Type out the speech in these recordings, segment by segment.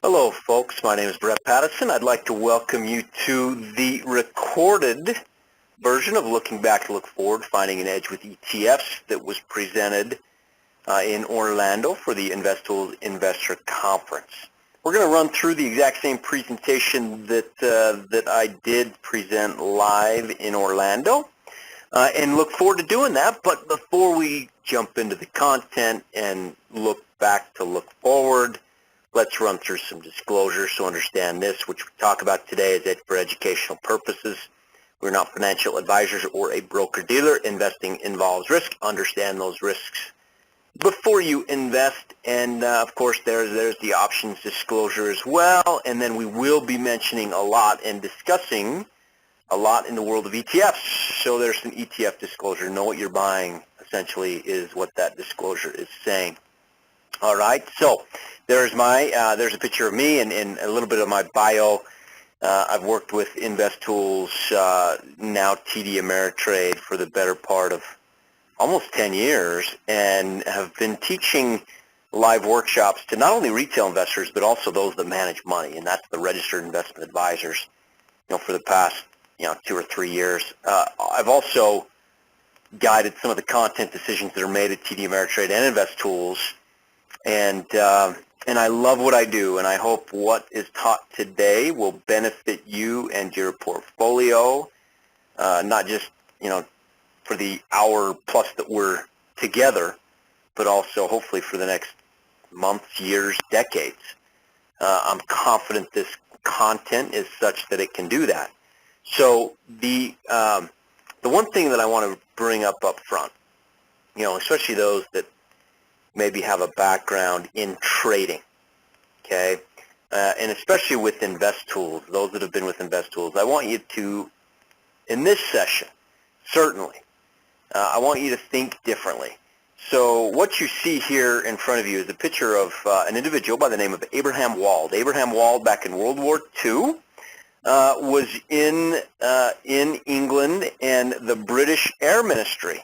Hello folks, my name is Brett Pattison. I'd like to welcome you to the recorded version of Looking Back to Look Forward, Finding an Edge with ETFs that was presented in Orlando for the InvestTools Investor Conference. We're going to run through the exact same presentation that I did present live in Orlando and look forward to doing that. But before we jump into the content and look back to look forward, let's run through some disclosures so understand this, which we talk about today is for educational purposes. We're not financial advisors or a broker-dealer. Investing involves risk. Understand those risks before you invest. And, of course, there's the options disclosure as well. And then we will be mentioning a lot and discussing a lot in the world of ETFs. So there's some ETF disclosure. Know what you're buying, essentially, is what that disclosure is saying. All right, so there's a picture of me and a little bit of my bio. I've worked with InvestTools, now TD Ameritrade, for the better part of almost 10 years, and have been teaching live workshops to not only retail investors but also those that manage money, and that's the registered investment advisors. For the past 2 or 3 years, I've also guided some of the content decisions that are made at TD Ameritrade and InvestTools. And I love what I do, and I hope what is taught today will benefit you and your portfolio, not just, for the hour plus that we're together, but also hopefully for the next months, years, decades. I'm confident this content is such that it can do that. So the one thing that I want to bring up front, especially those that maybe have a background in trading, okay? And especially with InvestTools, those that have been with InvestTools, I want you to, in this session, certainly, I want you to think differently. So what you see here in front of you is a picture of an individual by the name of Abraham Wald. Abraham Wald, back in World War II, was in England, and the British Air Ministry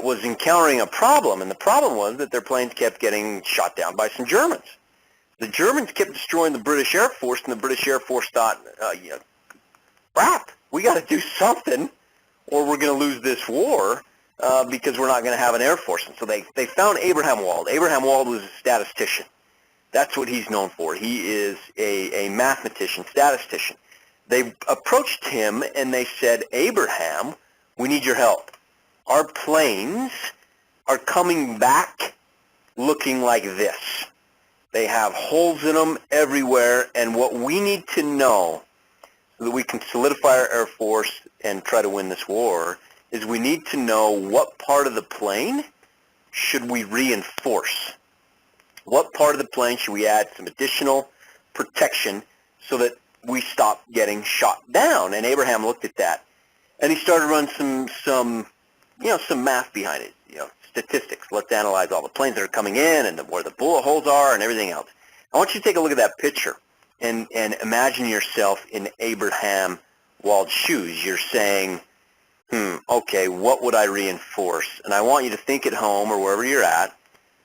was encountering a problem, and the problem was that their planes kept getting shot down by some Germans. The Germans kept destroying the British Air Force, and the British Air Force thought, crap, we got to do something, or we're going to lose this war because we're not going to have an Air Force. And so they found Abraham Wald. Abraham Wald was a statistician. That's what he's known for. He is a mathematician, statistician. They approached him, and they said, Abraham, we need your help. Our planes are coming back looking like this. They have holes in them everywhere, and what we need to know so that we can solidify our Air Force and try to win this war is we need to know what part of the plane should we reinforce. What part of the plane should we add some additional protection so that we stop getting shot down? And Abraham looked at that, and he started running some math behind it, statistics. Let's analyze all the planes that are coming in and where the bullet holes are and everything else. I want you to take a look at that picture and imagine yourself in Abraham Wald's shoes. You're saying, okay, what would I reinforce? And I want you to think at home or wherever you're at,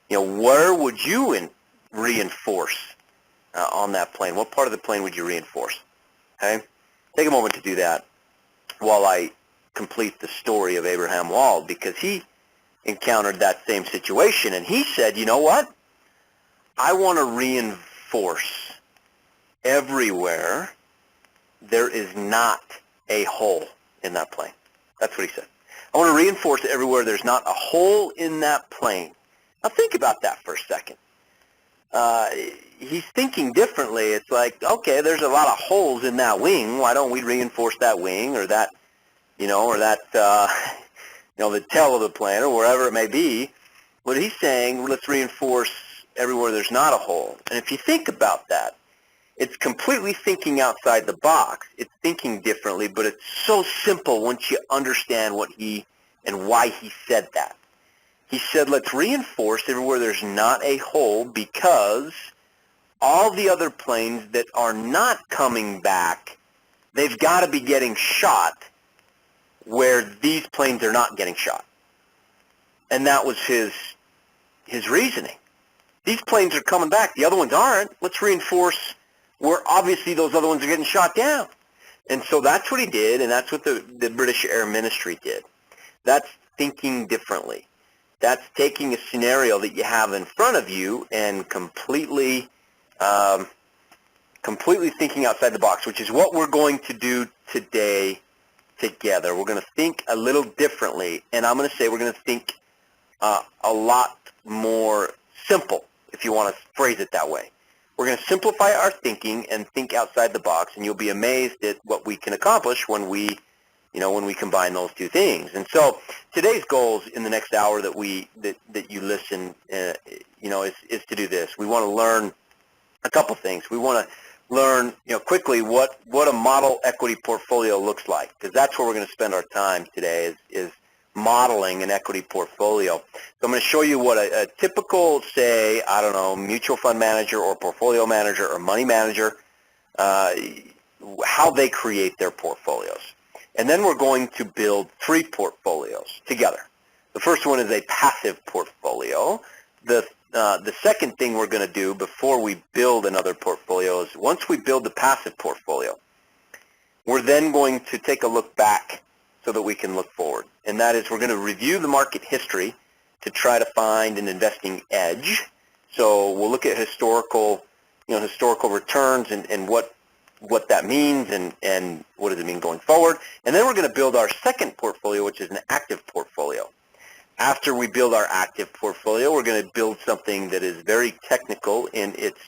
where would you reinforce on that plane? What part of the plane would you reinforce? Okay? Take a moment to do that while I complete the story of Abraham Wald, because he encountered that same situation, and he said, you know what? I want to reinforce everywhere there is not a hole in that plane. That's what he said. I want to reinforce everywhere there's not a hole in that plane. Now think about that for a second. He's thinking differently. It's like, okay, there's a lot of holes in that wing. Why don't we reinforce that wing or that the tail of the plane or wherever it may be? What he's saying, let's reinforce everywhere there's not a hole. And if you think about that, it's completely thinking outside the box. It's thinking differently, but it's so simple once you understand what he and why he said that. He said, let's reinforce everywhere there's not a hole because all the other planes that are not coming back, they've got to be getting shot where these planes are not getting shot. And that was his reasoning. these planes are coming back. The other ones aren't. Let's reinforce where obviously those other ones are getting shot down. And so that's what he did, and that's what the British Air Ministry did. That's thinking differently. That's taking a scenario that you have in front of you and completely thinking outside the box, which is what we're going to do today together. We're going to think a little differently, and I'm going to say we're going to think a lot more simple, if you want to phrase it that way. We're going to simplify our thinking and think outside the box, and you'll be amazed at what we can accomplish when we combine those two things. And so today's goals in the next hour that you listen, is to do this. We want to learn a couple things. We want to learn, quickly what a model equity portfolio looks like, because that's where we're going to spend our time today is modeling an equity portfolio. So I'm going to show you what a typical, say, I don't know, mutual fund manager or portfolio manager or money manager, how they create their portfolios. And then we're going to build 3 portfolios together. The first one is a passive portfolio. The second thing we're going to do before we build another portfolio is once we build the passive portfolio, we're then going to take a look back so that we can look forward. And that is we're going to review the market history to try to find an investing edge. So we'll look at historical returns and what that means and what does it mean going forward. And then we're going to build our second portfolio, which is an active portfolio. After we build our active portfolio, we're going to build something that is very technical in its,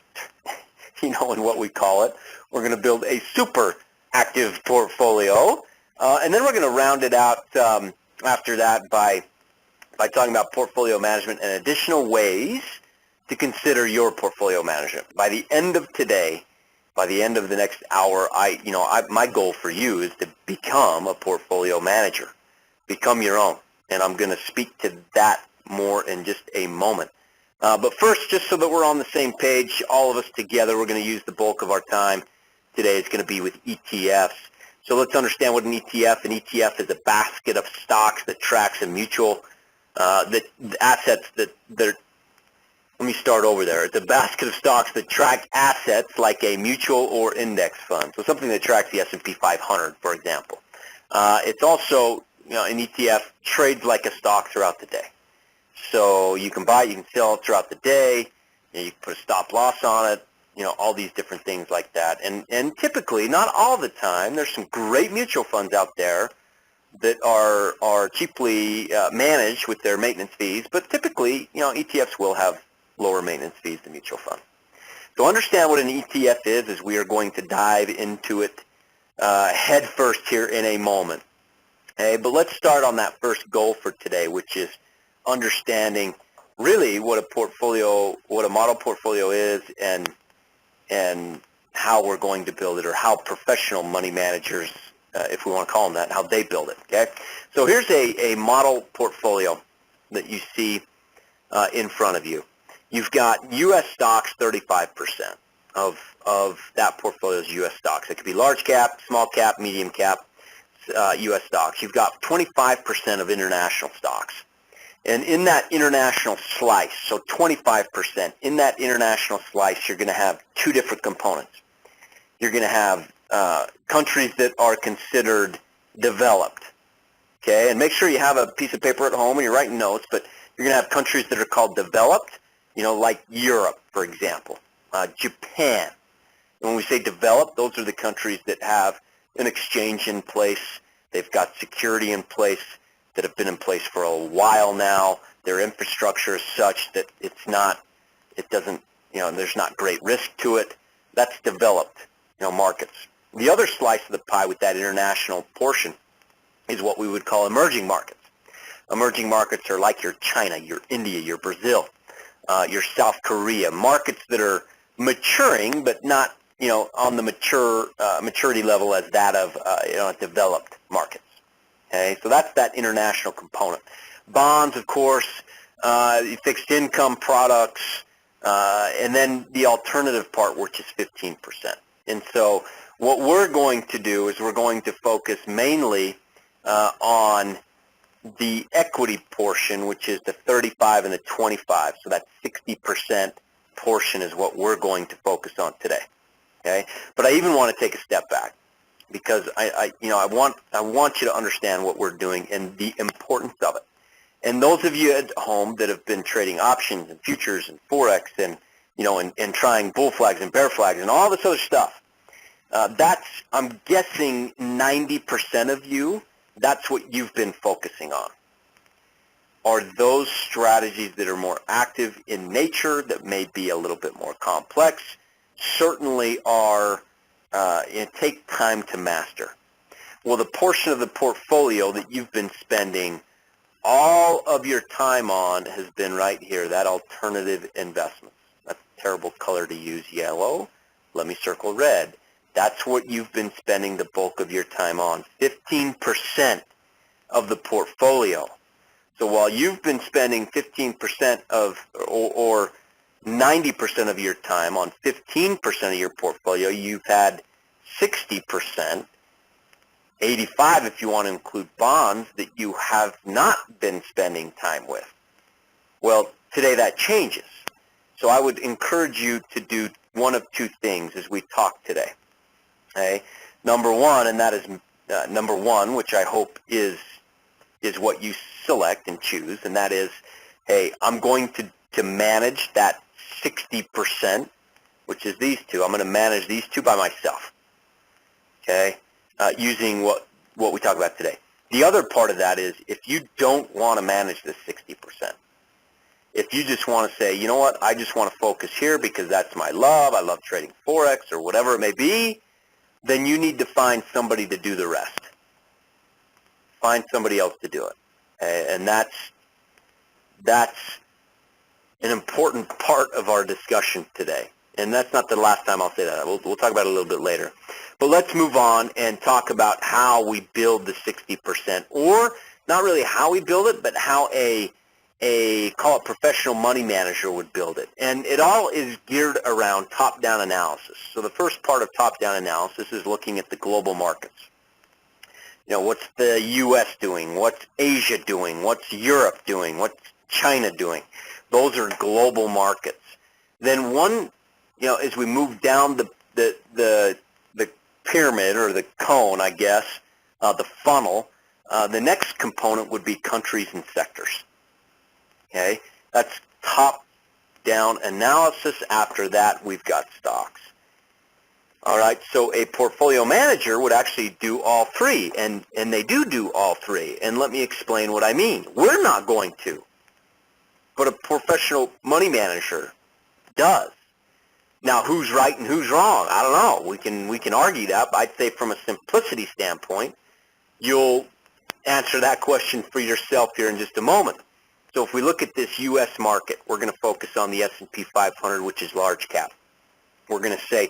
in what we call it. We're going to build a super active portfolio. And then we're going to round it out after that by talking about portfolio management and additional ways to consider your portfolio management. By the end of today, by the end of the next hour, my goal for you is to become a portfolio manager, become your own. And I'm going to speak to that more in just a moment. But first, just so that we're on the same page, all of us together, we're going to use the bulk of our time today. It's going to be with ETFs. So let's understand what an ETF. An ETF is a basket of stocks that tracks a mutual, assets that they're, let me start over there. It's a basket of stocks that track assets like a mutual or index fund. So something that tracks the S&P 500, for example. It's also, an ETF trades like a stock throughout the day. So you can buy, you can sell it throughout the day. You can put a stop loss on it. All these different things like that. And typically, not all the time, there's some great mutual funds out there that are cheaply managed with their maintenance fees, but typically, ETFs will have lower maintenance fees than mutual funds. So understand what an ETF is as we are going to dive into it head first here in a moment. Okay, but let's start on that first goal for today, which is understanding really what a model portfolio is and how we're going to build it, or how professional money managers, if we want to call them that, how they build it. Okay, so here's a model portfolio that you see in front of you. You've got U.S. stocks, 35% of that portfolio is U.S. stocks. It could be large cap, small cap, medium cap, U.S. stocks. You've got 25% of international stocks. And in that international slice, so 25%, in that international slice, you're going to have 2 different components. You're going to have countries that are considered developed, okay? And make sure you have a piece of paper at home and you're writing notes, but you're going to have countries that are called developed, like Europe, for example, Japan. And when we say developed, those are the countries that have an exchange in place. They've got security in place that have been in place for a while now. Their infrastructure is such that there's not great risk to it. That's developed, markets. The other slice of the pie with that international portion is what we would call emerging markets. Emerging markets are like your China, your India, your Brazil, your South Korea, markets that are maturing but not, on the maturity level as that of, developed markets. Okay, so that's that international component. Bonds, of course, fixed income products, and then the alternative part, which is 15%. And so what we're going to do is we're going to focus mainly on the equity portion, which is the 35 and the 25. So that 60% portion is what we're going to focus on today. Okay? But I even want to take a step back because I want you to understand what we're doing and the importance of it. And those of you at home that have been trading options and futures and forex and and trying bull flags and bear flags and all this other stuff, I'm guessing 90% of you, that's what you've been focusing on. Are those strategies that are more active in nature, that may be a little bit more complex, certainly are, take time to master. Well, the portion of the portfolio that you've been spending all of your time on has been right here, that alternative investments. That's a terrible color to use, yellow. Let me circle red. That's what you've been spending the bulk of your time on, 15% of the portfolio. So while you've been spending 15% of, or 90% of your time on 15% of your portfolio, you've had 60%, 85 if you want to include bonds, that you have not been spending time with. Well, today that changes. So I would encourage you to do one of two things as we talk today. Okay? Number one, and that is number one, which I hope is what you select and choose, and that is, hey, I'm going to manage that 60%, which is these two. I'm going to manage these two by myself. Okay? Using what we talk about today. The other part of that is if you don't want to manage this 60%, if you just want to say, you know what, I just want to focus here because that's my love, I love trading Forex or whatever it may be, then you need to find somebody to do the rest. Find somebody else to do it. Okay? And that's an important part of our discussion today. And that's not the last time I'll say that. We'll talk about it a little bit later. But let's move on and talk about how we build the 60%, or not really how we build it, but how a call it professional money manager would build it. And it all is geared around top-down analysis. So the first part of top-down analysis is looking at the global markets. What's the U.S. doing? What's Asia doing? What's Europe doing? What's China doing? Those are global markets. Then as we move down the pyramid or the cone, I guess, the funnel, the next component would be countries and sectors. Okay, that's top-down analysis. After that, we've got stocks. All right, so a portfolio manager would actually do all three, and they do all three. And let me explain what I mean. We're not going to, but a professional money manager does. Now, who's right and who's wrong? I don't know. We can argue that, but I'd say from a simplicity standpoint, you'll answer that question for yourself here in just a moment. So if we look at this U.S. market, we're going to focus on the S&P 500, which is large cap. We're going to say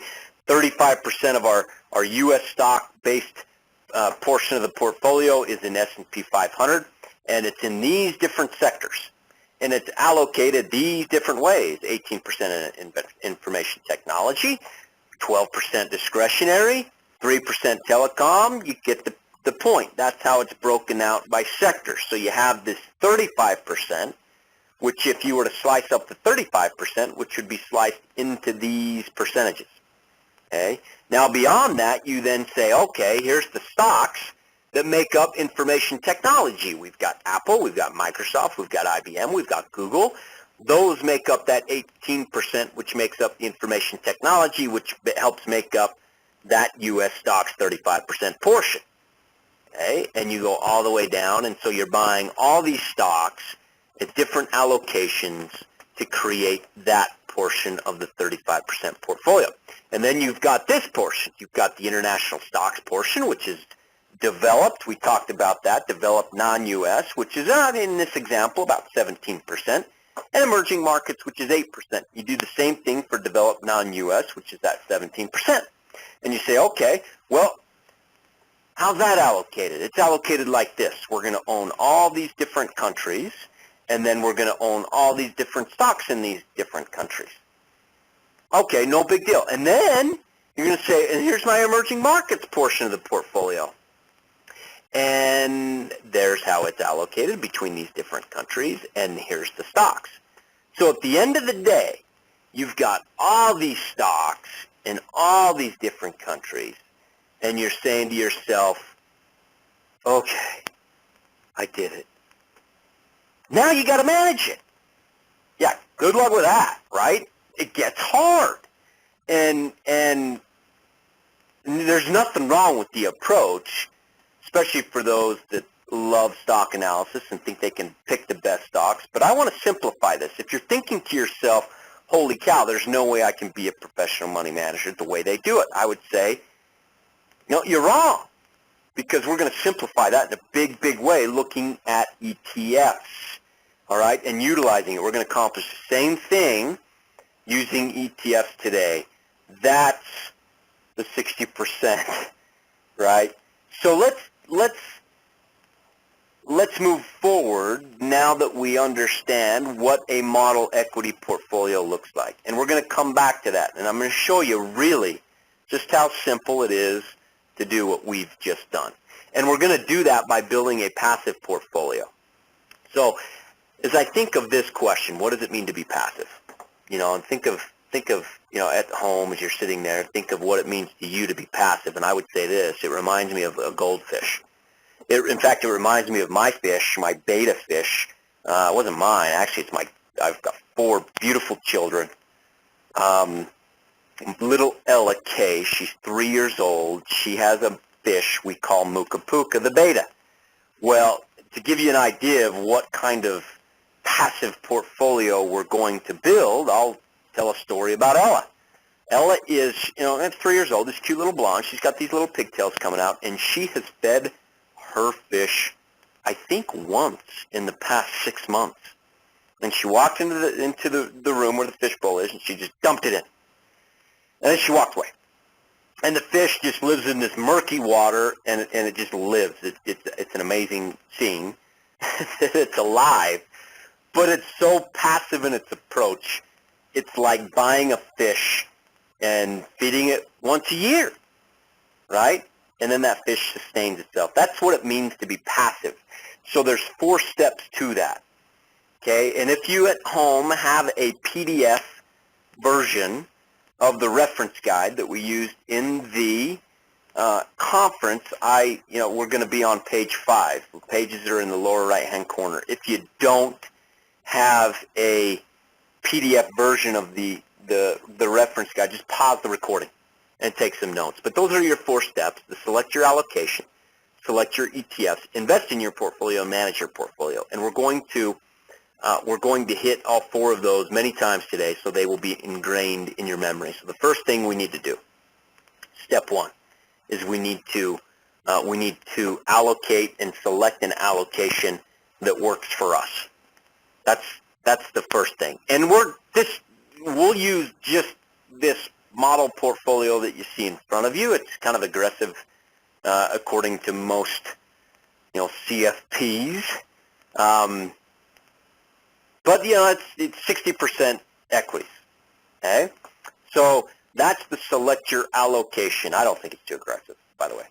35% of our U.S. stock-based portion of the portfolio is in S&P 500, and it's in these different sectors. And it's allocated these different ways: 18% in information technology, 12% discretionary, 3% telecom. You get the point. That's how it's broken out by sector. So you have this 35%, which if you were to slice up the 35%, which would be sliced into these percentages. Okay. Now beyond that, you then say, okay, here's the stocks that make up information technology. We've got Apple, we've got Microsoft, we've got IBM, we've got Google. Those make up that 18%, which makes up the information technology, which helps make up that U.S. stocks 35% portion. Okay? And you go all the way down, and so you're buying all these stocks at different allocations to create that portion of the 35% portfolio. And then you've got this portion. You've got the international stocks portion, which is developed. We talked about that. Developed non-U.S., which is, in this example, about 17%. And emerging markets, which is 8%. You do the same thing for developed non-U.S., which is that 17%. And you say, okay, well, how's that allocated? It's allocated like this. We're going to own all these different countries, and then we're going to own all these different stocks in these different countries. Okay, no big deal. And then you're going to say, and here's my emerging markets portion of the portfolio. and there's how it's allocated between these different countries, and here's the stocks. So at the end of the day, you've got all these stocks in all these different countries, and you're saying to yourself, okay, I did it. Now you got to manage it. Yeah, good luck with that, right? It gets hard. And there's nothing wrong with the approach, especially for those that love stock analysis and think they can pick the best stocks. But I want to simplify this. If you're thinking to yourself, holy cow, there's no way I can be a professional money manager the way they do it, I would say, no, you're wrong, because we're going to simplify that in a big, big way, looking at ETFs, all right, and utilizing it. We're going to accomplish the same thing using ETFs today. That's the 60%, right? So let's move forward now that we understand what a model equity portfolio looks like. And we're going to come back to that. And I'm going to show you really just how simple it is to do what we've just done. And we're going to do that by building a passive portfolio. So as I think of this question, what does it mean to be passive? You know, and think of at home as you're sitting there, think of what it means to you to be passive. And I would say this, it reminds me of a goldfish. In fact, it reminds me of my fish, my beta fish. It wasn't mine. Actually, I've got 4 beautiful children. Little Ella K, she's 3 years old. She has a fish we call Muka Puka, the beta. Well, to give you an idea of what kind of passive portfolio we're going to build, I'll tell a story about Ella. Ella is, 3 years old, this cute little blonde. She's got these little pigtails coming out, and she has fed her fish, I think, once in the past 6 months. And she walked into the room where the fish bowl is, and she just dumped it in. And then she walked away. And the fish just lives in this murky water, and it just lives. It's an amazing scene. It's alive, but it's so passive in its approach. It's like buying a fish and feeding it once a year, right? And then that fish sustains itself. That's what it means to be passive. So there's 4 steps to that, okay? And if you at home have a PDF version of the reference guide that we used in the conference, we're going to be on page 5. The pages are in the lower right-hand corner. If you don't have a PDF version of the reference guide, just pause the recording and take some notes. But those are your 4 steps: to select your allocation, select your ETFs, invest in your portfolio, and manage your portfolio. And we're going to hit all 4 of those many times today, so they will be ingrained in your memory. So the first thing we need to do, step 1, is we need to allocate and select an allocation that works for us. That's the first thing. And we'll use just this model portfolio that you see in front of you. It's kind of aggressive according to most CFPs. But it's 60% equities. Okay? So that's the select your allocation. I don't think it's too aggressive, by the way.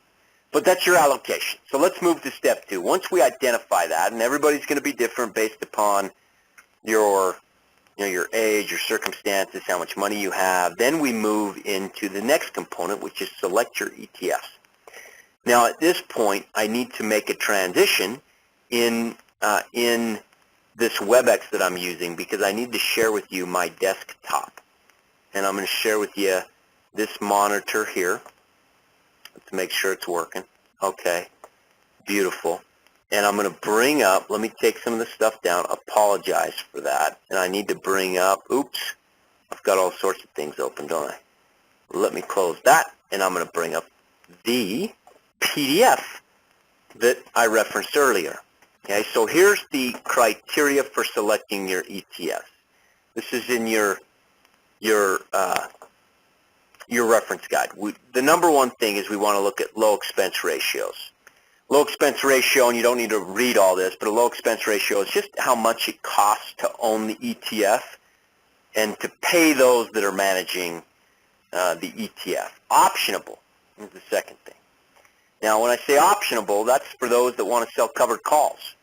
But that's your allocation. So let's move to step 2. Once we identify that, and everybody's going to be different based upon your age, your circumstances, how much money you have, then we move into the next component, which is select your ETFs. Now at this point, I need to make a transition in this WebEx that I'm using, because I need to share with you my desktop. And I'm going to share with you this monitor here. Let's make sure it's working. Okay, beautiful. And I'm going to bring up, let me take some of the stuff down, apologize for that. And I need to bring up, oops, I've got all sorts of things open, don't I? Let me close that, and I'm going to bring up the PDF that I referenced earlier. Okay, so here's the criteria for selecting your ETFs. This is in your reference guide. The number 1 thing is we want to look at low expense ratios. Low expense ratio, and you don't need to read all this, but a low expense ratio is just how much it costs to own the ETF and to pay those that are managing the ETF. Optionable is the second thing. Now, when I say optionable, that's for those that want to sell covered calls.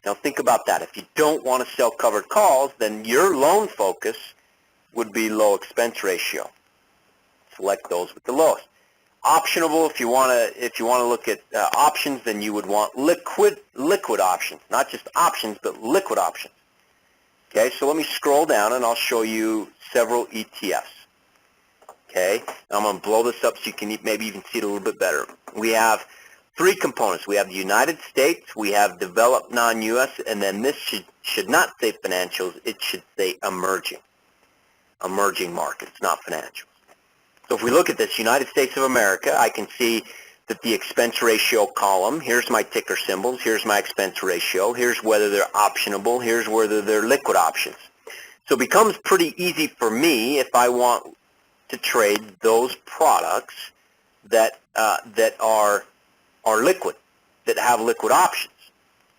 Now, think about that. If you don't want to sell covered calls, then your loan focus would be low expense ratio. Select those with the lowest. Optionable, if you want to look at options, then you would want liquid options, not just options, but liquid options. Okay, so let me scroll down and I'll show you several ETFs. Okay, I'm going to blow this up so you can maybe even see it a little bit better. We have three components. We have the United States, we have developed non-U.S., and then this should not say financials, it should say emerging markets, not financials. So if we look at this, United States of America, I can see that the expense ratio column, here's my ticker symbols, here's my expense ratio, here's whether they're optionable, here's whether they're liquid options. So it becomes pretty easy for me if I want to trade those products that are liquid, that have liquid options,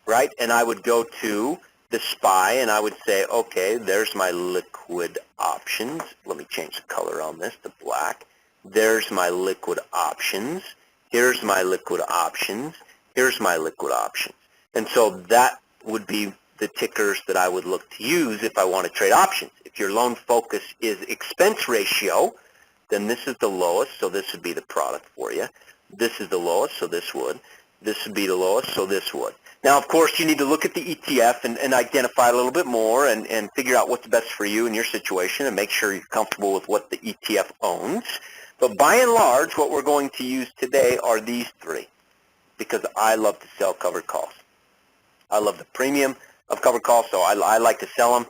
right? And I would go to the SPY and I would say, okay, there's my liquid options. Let me change the color on this to black. There's my liquid options. Here's my liquid options. Here's my liquid options. And so that would be the tickers that I would look to use if I want to trade options. If your loan focus is expense ratio, then this is the lowest, so this would be the product for you. This is the lowest, so this would. This would be the lowest, so this would. Now, of course, you need to look at the ETF and identify a little bit more and figure out what's best for you in your situation and make sure you're comfortable with what the ETF owns. But by and large, what we're going to use today are these three because I love to sell covered calls. I love the premium of covered calls, so I like to sell them.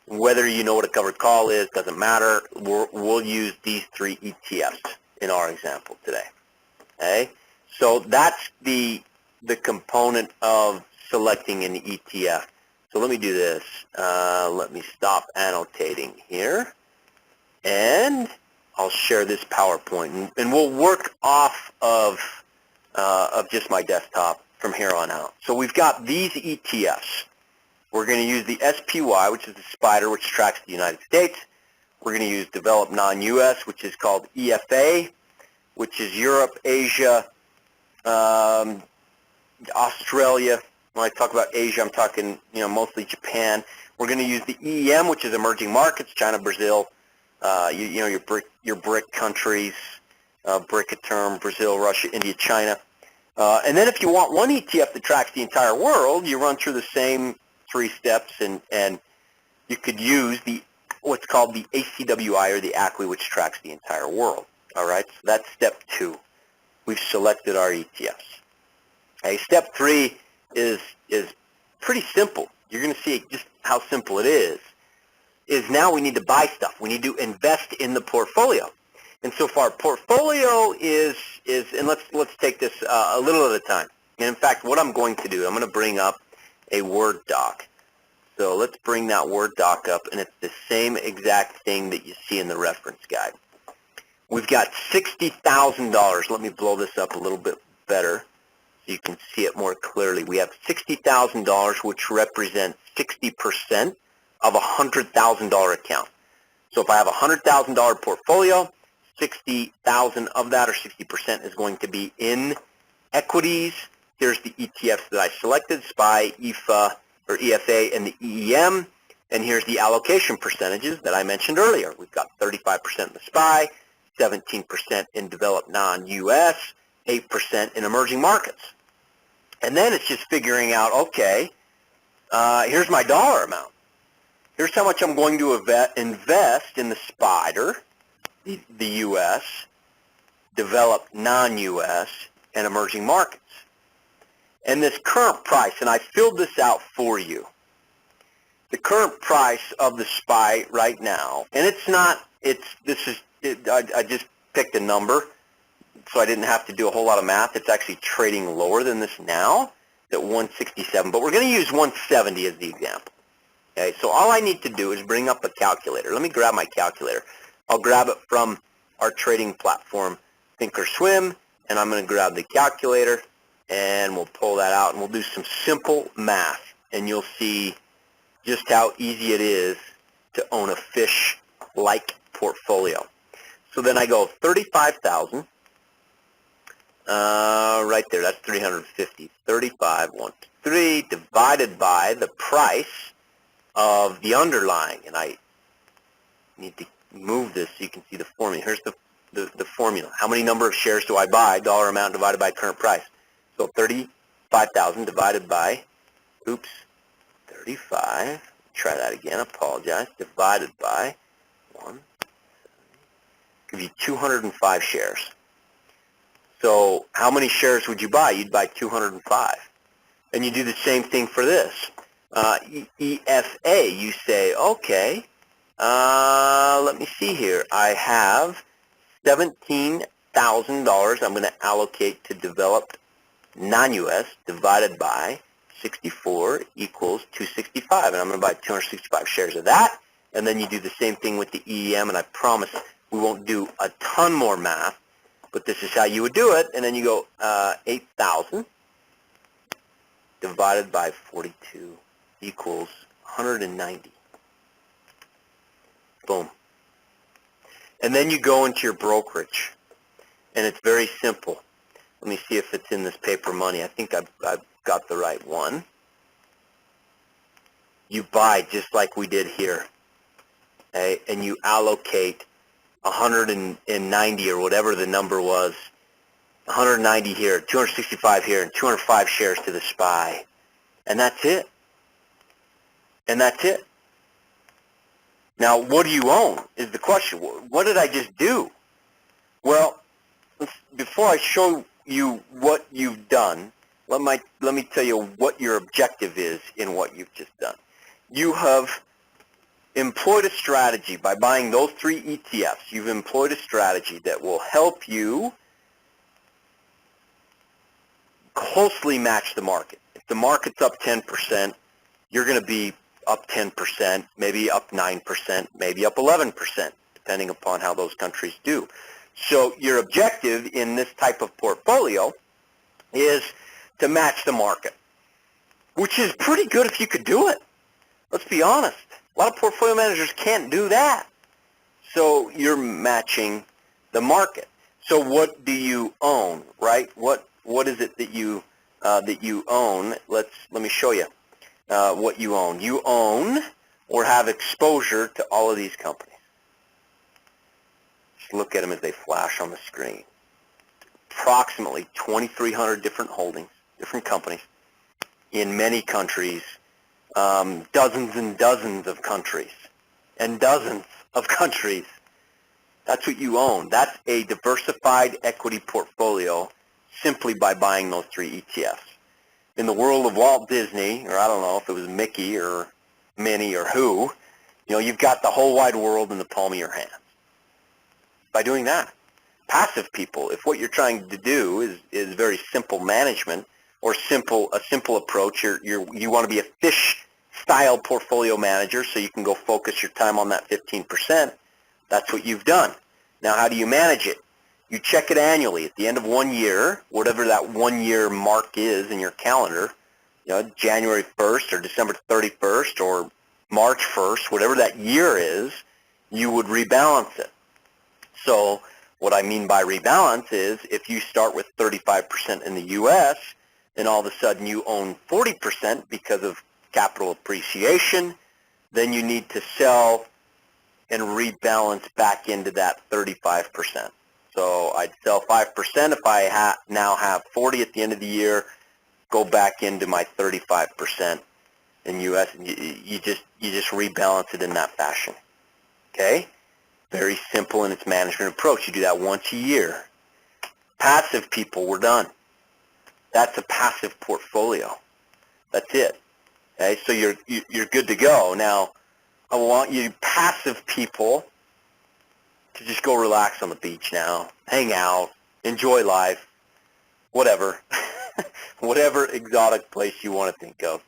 Whether you know what a covered call is, doesn't matter. We'll use these three ETFs in our example today. Okay? So that's the component of selecting an ETF. So let me do this. Let me stop annotating here. And I'll share this PowerPoint. And we'll work off of just my desktop from here on out. So we've got these ETFs. We're going to use the SPY, which is the spider, which tracks the United States. We're going to use developed non-U.S., which is called EFA, which is Europe, Asia, Australia. When I talk about Asia, I'm talking mostly Japan. We're going to use the EM, which is emerging markets, China, Brazil, your BRIC countries, BRIC a term, Brazil, Russia, India, China. And then if you want one ETF that tracks the entire world, you run through the same three steps, and you could use what's called the ACWI or the ACWI, which tracks the entire world. All right, so that's step 2. We've selected our ETFs. Okay, step 3 is pretty simple. You're going to see just how simple it is. Now we need to buy stuff. We need to invest in the portfolio. And so far, portfolio is and let's take this a little at a time. And in fact, what I'm going to do, I'm going to bring up a Word doc. So let's bring that Word doc up, and it's the same exact thing that you see in the reference guide. We've got $60,000. Let me blow this up a little bit better so you can see it more clearly. We have $60,000, which represents 60% of a $100,000 account. So if I have a $100,000 portfolio, 60,000 of that, or 60%, is going to be in equities. Here's the ETFs that I selected, SPY, EFA, or EFA, and the EEM. And here's the allocation percentages that I mentioned earlier. We've got 35% in the SPY, 17% in developed non-U.S., 8% in emerging markets. And then it's just figuring out, okay, here's my dollar amount. Here's how much I'm going to invest in the spider, the U.S., developed non-U.S., and emerging markets. And this current price, and I filled this out for you, the current price of the SPY right now, and I just picked a number, so I didn't have to do a whole lot of math. It's actually trading lower than this now at 167, but we're going to use 170 as the example. Okay, so all I need to do is bring up a calculator. Let me grab my calculator. I'll grab it from our trading platform, Thinkorswim, and I'm going to grab the calculator, and we'll pull that out, and we'll do some simple math, and you'll see just how easy it is to own a fish-like portfolio. So then I go 35,000 Right there, that's 350. 35, 1, 2, 3, divided by the price of the underlying. And I need to move this so you can see the formula. Here's the formula. How many number of shares do I buy? Dollar amount divided by current price. So 35,000 divided by, 35. Try that again, apologize. Divided by 1, give you 205 shares. So how many shares would you buy? You'd buy 205. And you do the same thing for this. EFA, you say, okay, let me see here. I have $17,000 I'm going to allocate to developed non-U.S. divided by 64 equals 265. And I'm going to buy 265 shares of that. And then you do the same thing with the EM, and I promise we won't do a ton more math, but this is how you would do it. And then you go 8,000 divided by 42 equals 190. Boom. And then you go into your brokerage, and it's very simple. Let me see if it's in this paper money. I think I've got the right one. You buy just like we did here, okay? And you allocate 190 or whatever the number was, 190 here, 265 here, and 205 shares to the SPY. And that's it. And that's it. Now, what do you own is the question. What did I just do? Well, before I show you what you've done, let me tell you what your objective is in what you've just done. You have employed a strategy by buying those 3 ETFs. You've employed a strategy that will help you closely match the market. If the market's up 10%, you're going to be up 10%, maybe up 9%, maybe up 11%, depending upon how those countries do. So your objective in this type of portfolio is to match the market, which is pretty good if you could do it. Let's be honest. A lot of portfolio managers can't do that. So you're matching the market. So what do you own, right? What is it that you own? Let me show you what you own. You own or have exposure to all of these companies. Just look at them as they flash on the screen. Approximately 2,300 different holdings, different companies in many countries, dozens and dozens of countries, and dozens of countries. That's what you own. That's a diversified equity portfolio simply by buying those 3 ETFs. In the world of Walt Disney, or I don't know if it was Mickey or Minnie or who, you've got the whole wide world in the palm of your hand. By doing that, passive people, if what you're trying to do is very simple management or a simple approach, you want to be a fish-style portfolio manager so you can go focus your time on that 15%, that's what you've done. Now, how do you manage it? You check it annually at the end of 1 year, whatever that 1 year mark is in your calendar, January 1st or December 31st or March 1st, whatever that year is, you would rebalance it. So what I mean by rebalance is if you start with 35% in the U.S. and all of a sudden you own 40% because of capital appreciation, then you need to sell and rebalance back into that 35%. So I'd sell 5% if I now have 40 at the end of the year, go back into my 35% in U.S. and you just rebalance it in that fashion. Okay? Very simple in its management approach. You do that once a year. Passive people, we're done. That's a passive portfolio. That's it. Okay? So you're good to go. Now, I want you passive people to just go relax on the beach now, hang out, enjoy life, whatever, whatever exotic place you want to think of,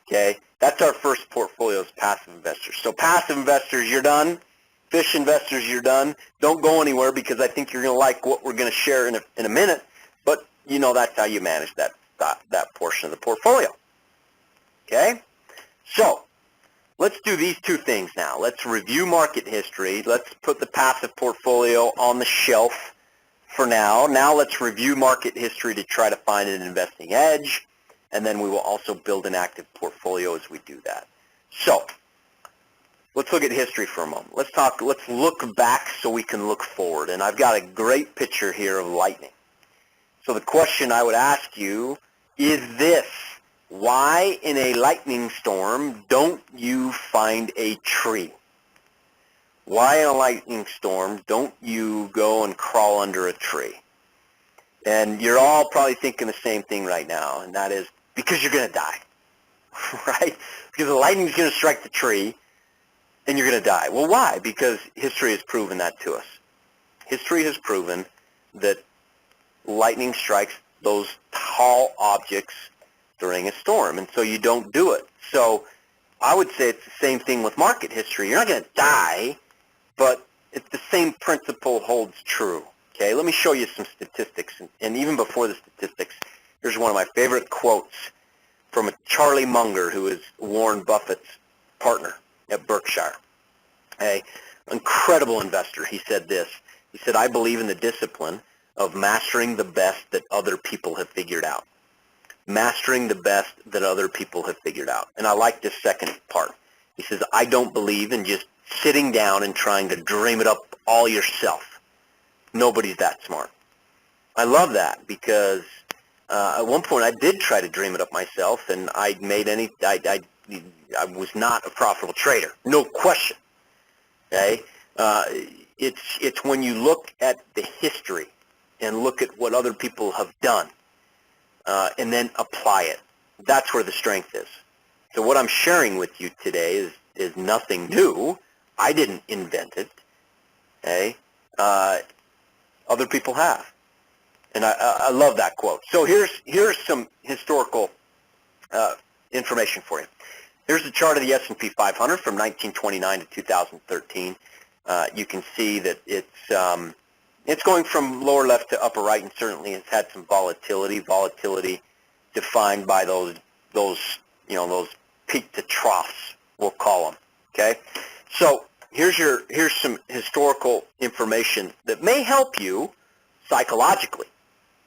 okay? That's our first portfolio is passive investors. So passive investors, you're done. Fish investors, you're done. Don't go anywhere because I think you're going to like what we're going to share in a minute, but that's how you manage that portion of the portfolio, okay? So let's do these 2 things now. Let's review market history. Let's put the passive portfolio on the shelf for now. Now let's review market history to try to find an investing edge, and then we will also build an active portfolio as we do that. So let's look at history for a moment. Let's look back so we can look forward. And I've got a great picture here of lightning. So the question I would ask you is this: why in a lightning storm don't you find a tree? Why in a lightning storm don't you go and crawl under a tree? And you're all probably thinking the same thing right now, and that is because you're going to die, right? Because the lightning's going to strike the tree, and you're going to die. Well, why? Because history has proven that to us. History has proven that lightning strikes those tall objects during a storm, and so you don't do it. So I would say it's the same thing with market history. You're not going to die, but it's the same principle holds true. Okay, let me show you some statistics. And even before the statistics, here's one of my favorite quotes from a Charlie Munger, who is Warren Buffett's partner at Berkshire. An incredible investor. He said this. He said, "I believe in the discipline of mastering the best that other people have figured out." Mastering the best that other people have figured out. And I like this second part. He says, "I don't believe in just sitting down and trying to dream it up all yourself. Nobody's that smart." I love that because at one point I did try to dream it up myself, and I was not a profitable trader, no question. Okay, it's when you look at the history and look at what other people have done, and then apply it. That's where the strength is. So what I'm sharing with you today is nothing new. I didn't invent it. Okay? Other people have. And I love that quote. So here's some historical information for you. Here's the chart of the S&P 500 from 1929 to 2013. You can see that it's going from lower left to upper right, and certainly has had some volatility. Volatility defined by those peak to troughs, we'll call them. Okay, so here's some historical information that may help you psychologically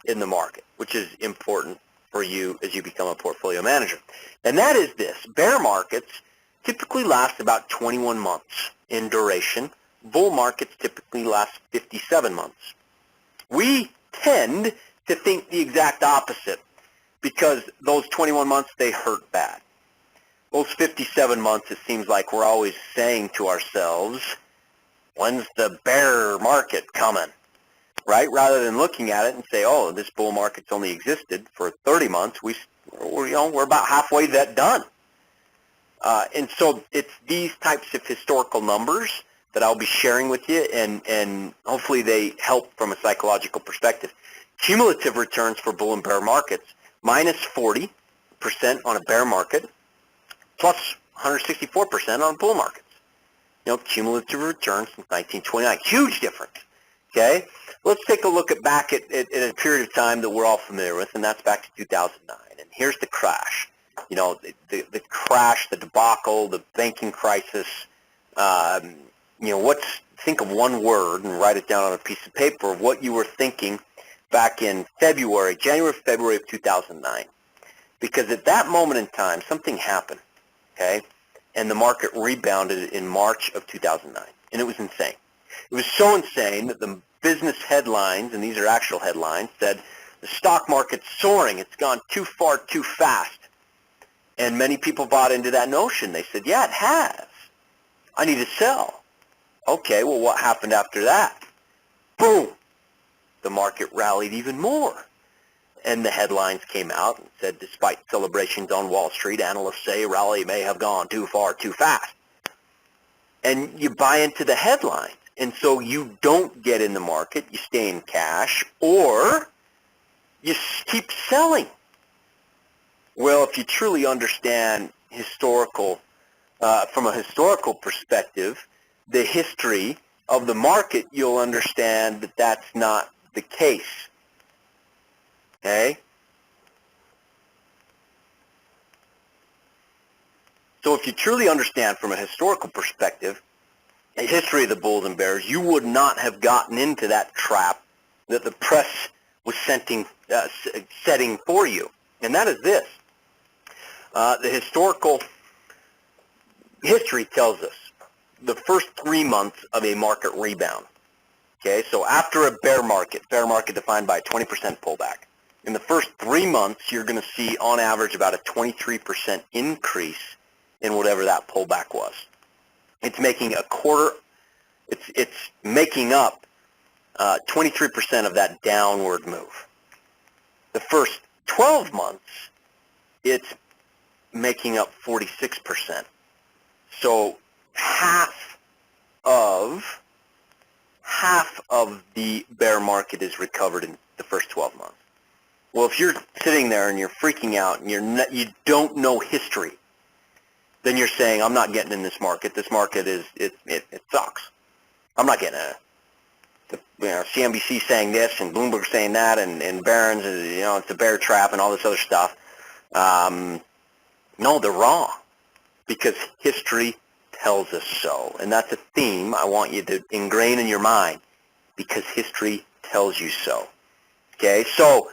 in the market, which is important for you as you become a portfolio manager. And that is this: bear markets typically last about 21 months in duration. Bull markets typically last 57 months. We tend to think the exact opposite because those 21 months, they hurt bad. Those 57 months, it seems like we're always saying to ourselves, when's the bear market coming? Right? Rather than looking at it and say, oh, this bull market's only existed for 30 months, we're about halfway that done. And so it's these types of historical numbers that I'll be sharing with you, and hopefully they help from a psychological perspective. Cumulative returns for bull and bear markets, minus 40% on a bear market, plus 164% on bull markets. Cumulative returns since 1929, huge difference. Okay, let's take a look back at a period of time that we're all familiar with, and that's back to 2009. And here's the crash. The crash, the debacle, the banking crisis. Think of one word and write it down on a piece of paper of what you were thinking back in January, February of 2009. Because at that moment in time, something happened, okay? And the market rebounded in March of 2009. And it was insane. It was so insane that the business headlines, and these are actual headlines, said, the stock market's soaring. It's gone too far, too fast. And many people bought into that notion. They said, yeah, it has. I need to sell. Okay, well, what happened after that? Boom! The market rallied even more. And the headlines came out and said, despite celebrations on Wall Street, analysts say rally may have gone too far, too fast. And you buy into the headlines. And so you don't get in the market, you stay in cash, or you keep selling. Well, if you truly understand from a historical perspective, the history of the market, you'll understand that that's not the case. Okay? So if you truly understand from a historical perspective the history of the bulls and bears, you would not have gotten into that trap that the press was setting for you, and that is this. The historical history tells us the first 3 months of a market rebound. Okay, so after a bear market defined by a 20% pullback, in the first 3 months, you're going to see on average about a 23% increase in whatever that pullback was. It's making a quarter, it's making up 23% of that downward move. The first 12 months, it's making up 46%. So half of the bear market is recovered in the first 12 months. Well, if you're sitting there and you're freaking out and you don't know history, then you're saying, I'm not getting in this market. This market it sucks. I'm not getting in it. CNBC saying this and Bloomberg saying that and Barron's, it's a bear trap and all this other stuff. No, they're wrong, because history tells us so. And that's a theme I want you to ingrain in your mind, because history tells you so. Okay, so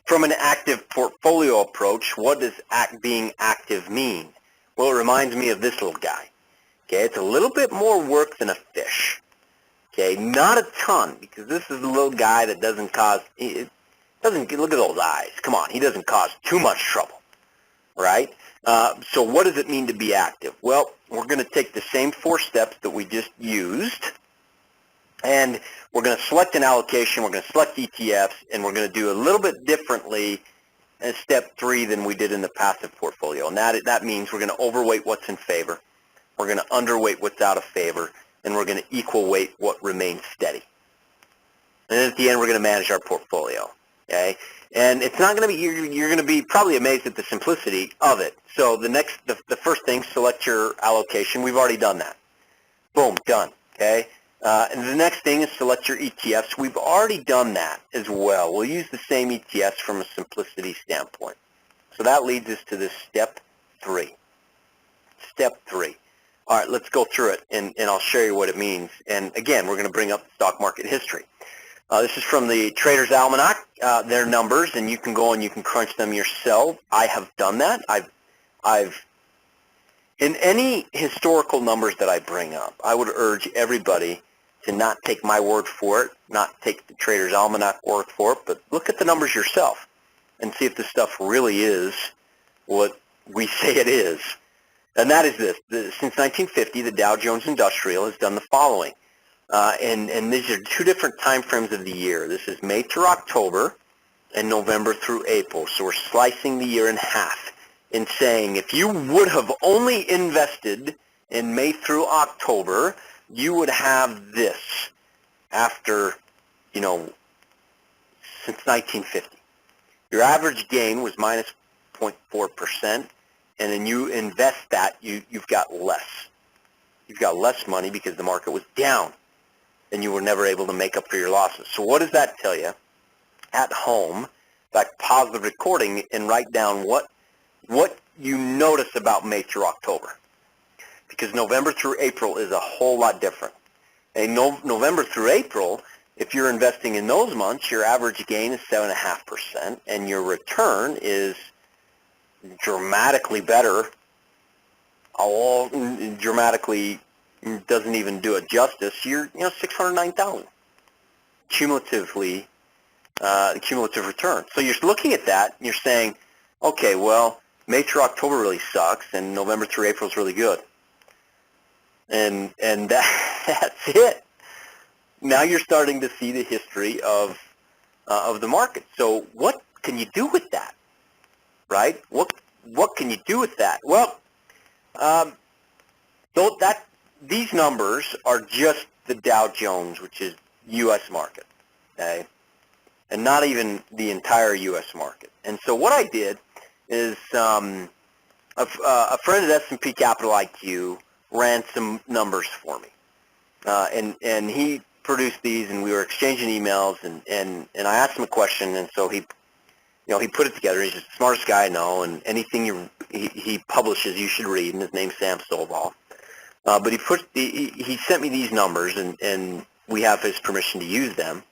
from an active portfolio approach, what does being active mean? Well, it reminds me of this little guy. Okay, it's a little bit more work than a fish. Okay, not a ton, because this is a little guy that doesn't cause, look at those eyes. Come on, he doesn't cause too much trouble, right? So what does it mean to be active? Well, we're going to take the same 4 steps that we just used, and we're going to select an allocation, we're going to select ETFs, and we're going to do a little bit differently in step 3 than we did in the passive portfolio. And that means we're going to overweight what's in favor, we're going to underweight what's out of favor, and we're going to equal weight what remains steady. And then at the end, we're going to manage our portfolio. Okay? And it's not going to be, you're going to be probably amazed at the simplicity of it. So the first thing, select your allocation. We've already done that. Boom, done. Okay? And the next thing is select your ETFs. We've already done that as well. We'll use the same ETFs from a simplicity standpoint. So that leads us to this step 3. Step 3. All right, let's go through it, and I'll show you what it means. And again, we're going to bring up the stock market history. This is from the Trader's Almanac, their numbers, and you can go and you can crunch them yourself. I have done that. In any historical numbers that I bring up, I would urge everybody to not take my word for it, not take the Trader's Almanac word for it, but look at the numbers yourself and see if this stuff really is what we say it is. And that is this. Since 1950, the Dow Jones Industrial has done the following. And these are 2 different time frames of the year. This is May through October and November through April. So we're slicing the year in half and saying if you would have only invested in May through October, you would have this after, since 1950. Your average gain was minus 0.4%. And then you invest that, you've got less. You've got less money because the market was down, and you were never able to make up for your losses. So what does that tell you? At home, in fact, pause the recording and write down what you notice about May through October, because November through April is a whole lot different. And November through April, if you're investing in those months, your average gain is 7.5%, and your return is dramatically better. Dramatically doesn't even do it justice. You're 609,000 cumulatively, cumulative return. So you're looking at that and you're saying, okay, well, May through October really sucks, and November through April is really good. And that's it. Now you're starting to see the history of the market. So what can you do with that? Right? What can you do with that? Well, these numbers are just the Dow Jones, which is U.S. market, okay, and not even the entire U.S. market. And so what I did is a friend at S&P Capital IQ ran some numbers for me, and he produced these, and we were exchanging emails, and I asked him a question, and so he put it together. He's just the smartest guy I know, and anything he publishes you should read, and his name's Sam Stovall. But he sent me these numbers, and we have his permission to use them.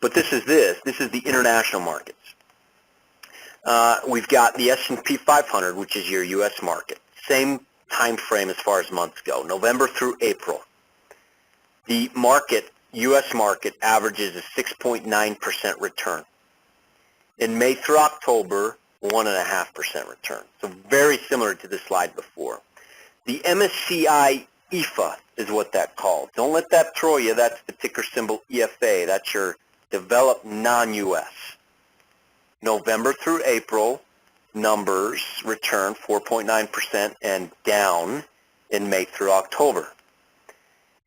But this is the international markets. We've got the S&P 500, which is your U.S. market. Same time frame as far as months go, November through April. The market, U.S. market, averages a 6.9% return. In May through October, 1.5% return. So very similar to the slide before. The MSCI EFA is what that's called. Don't let that throw you. That's the ticker symbol EFA. That's your developed non-U.S. November through April, numbers return 4.9% and down in May through October.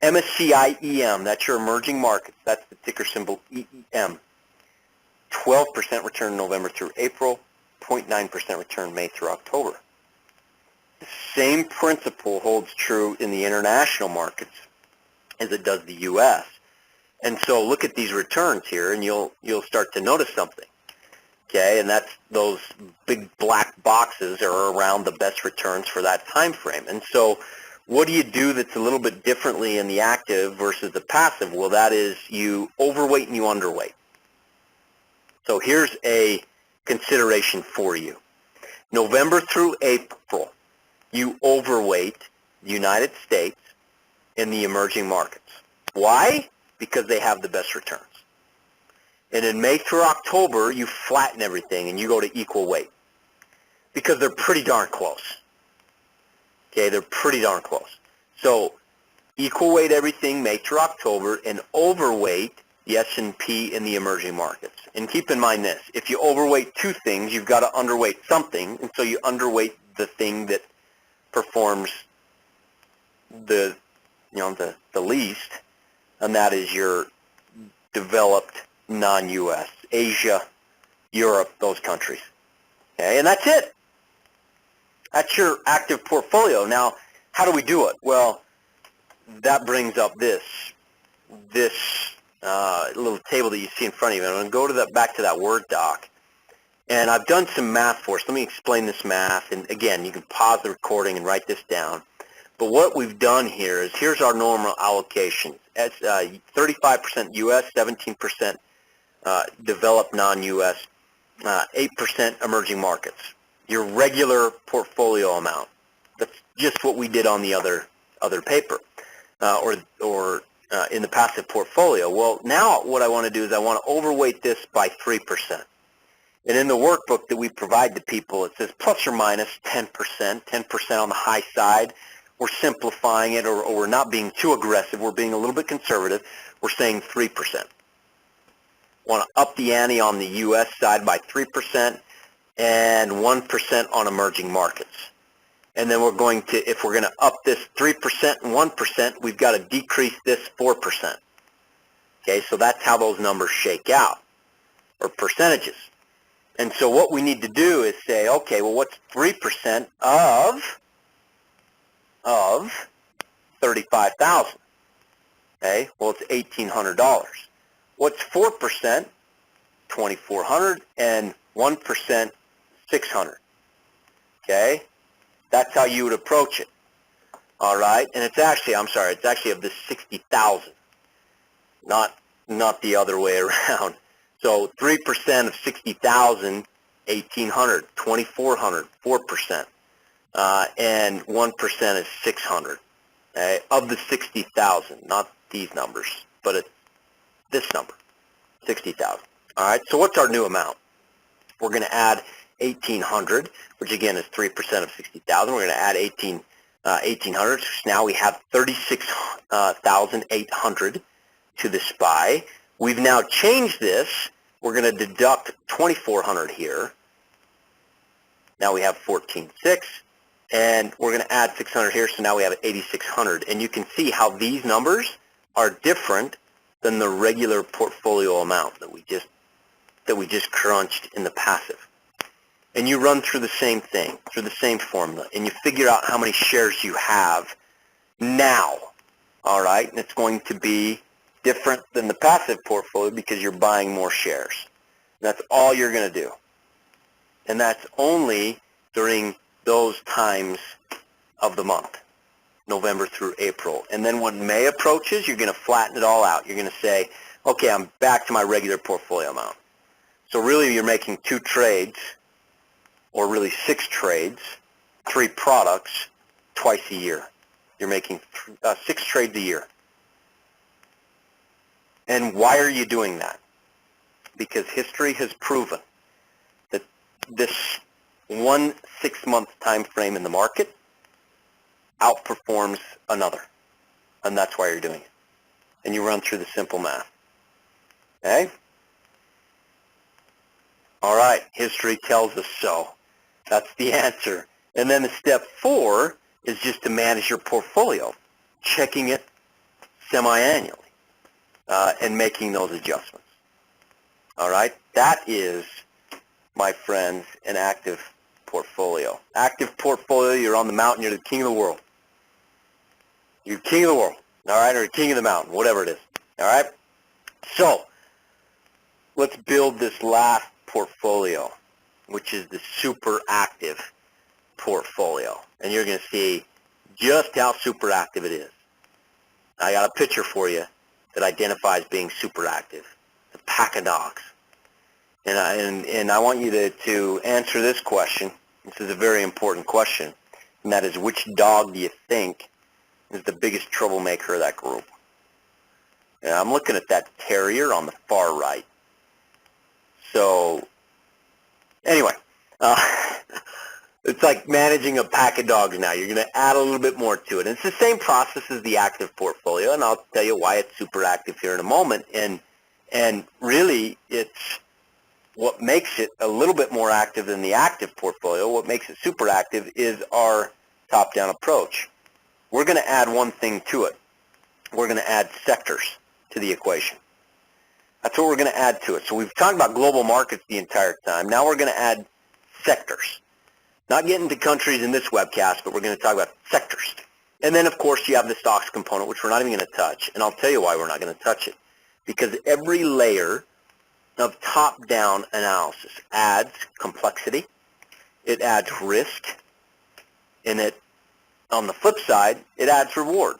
MSCI EM, that's your emerging markets. That's the ticker symbol EEM. 12% return November through April, 0.9% return May through October. The same principle holds true in the international markets as it does the U.S. And so look at these returns here, and you'll start to notice something. Okay, and that's those big black boxes are around the best returns for that time frame. And so what do you do that's a little bit differently in the active versus the passive? Well, that is you overweight and you underweight. So here's a consideration for you. November through April, you overweight the United States in the emerging markets. Why? Because they have the best returns. And in May through October, you flatten everything and you go to equal weight because they're pretty darn close. Okay, they're pretty darn close. So equal weight everything May through October and overweight the S&P in the emerging markets. And keep in mind this, if you overweight two things, you've got to underweight something, and so you underweight the thing that performs the least, and that is your developed non-U.S., Asia, Europe, those countries. Okay, and that's it. That's your active portfolio. Now, how do we do it? Well, that brings up this little table that you see in front of you. I'm going to go to back to that Word doc. And I've done some math for us. Let me explain this math. And again, you can pause the recording and write this down. But what we've done here is here's our normal allocation. It's 35% U.S., 17% developed non-U.S., 8% emerging markets. Your regular portfolio amount. That's just what we did on the other paper or in the passive portfolio. Well, now what I want to do is I want to overweight this by 3%. And in the workbook that we provide to people, it says plus or minus 10%, 10% on the high side. We're simplifying it, or we're not being too aggressive. We're being a little bit conservative. We're saying 3%. Want to up the ante on the U.S. side by 3% and 1% on emerging markets. And then we're going to, if we're going to up this 3% and 1%, we've got to decrease this 4%. Okay, so that's how those numbers shake out, or percentages. And so what we need to do is say, okay, well, what's 3% of 35,000? Okay, well, it's $1,800. What's 4%? 2,400, and 1%, 600. Okay, that's how you would approach it. All right, and it's actually, it's actually of the 60,000, not the other way around. So 3% of 60,000, 1,800, 2,400, 4%, and 1% is 600. Okay? Of the 60,000, not these numbers, but it's this number, 60,000. All right, so what's our new amount? We're going to add 1,800, which again is 3% of 60,000. We're going to add 1,800. So now we have 36,800 to the SPY. We've now changed this. We're going to deduct 2,400 here. Now we have 14,600, and we're going to add 600 here. So now we have 8,600. And you can see how these numbers are different than the regular portfolio amount that we just crunched in the passive. And you run through the same thing, through the same formula, and you figure out how many shares you have now. All right, and it's going to be different than the passive portfolio because you're buying more shares. That's all you're going to do. And that's only during those times of the month, November through April. And then when May approaches, you're going to flatten it all out. You're going to say, okay, I'm back to my regular portfolio amount. So really you're making 2 trades, or really 6 trades, 3 products twice a year. You're making 6 trades a year. And why are you doing that? Because history has proven that this one 6-month time frame in the market outperforms another. And that's why you're doing it. And you run through the simple math. Okay? All right, history tells us so. That's the answer. And then the step 4 is just to manage your portfolio, checking it semi-annually and making those adjustments. All right, that is, my friends, an active portfolio. Active portfolio, you're on the mountain, you're the king of the world. You're king of the world, all right, or king of the mountain, whatever it is. All right, so let's build this last portfolio, which is the super active portfolio. And you're going to see just how super active it is. I got a picture for you that identifies being super active. The pack of dogs. And I want you to answer this question. This is a very important question. And that is, which dog do you think is the biggest troublemaker of that group? And I'm looking at that terrier on the far right. So, anyway, it's like managing a pack of dogs now. You're going to add a little bit more to it. And it's the same process as the active portfolio, and I'll tell you why it's super active here in a moment. And really, it's what makes it a little bit more active than the active portfolio. What makes it super active is our top-down approach. We're going to add one thing to it. We're going to add sectors to the equation. That's what we're going to add to it. So we've talked about global markets the entire time. Now we're going to add sectors. Not getting to countries in this webcast, but we're going to talk about sectors. And then, of course, you have the stocks component, which we're not even going to touch. And I'll tell you why we're not going to touch it. Because every layer of top-down analysis adds complexity. It adds risk. And it, on the flip side, it adds reward.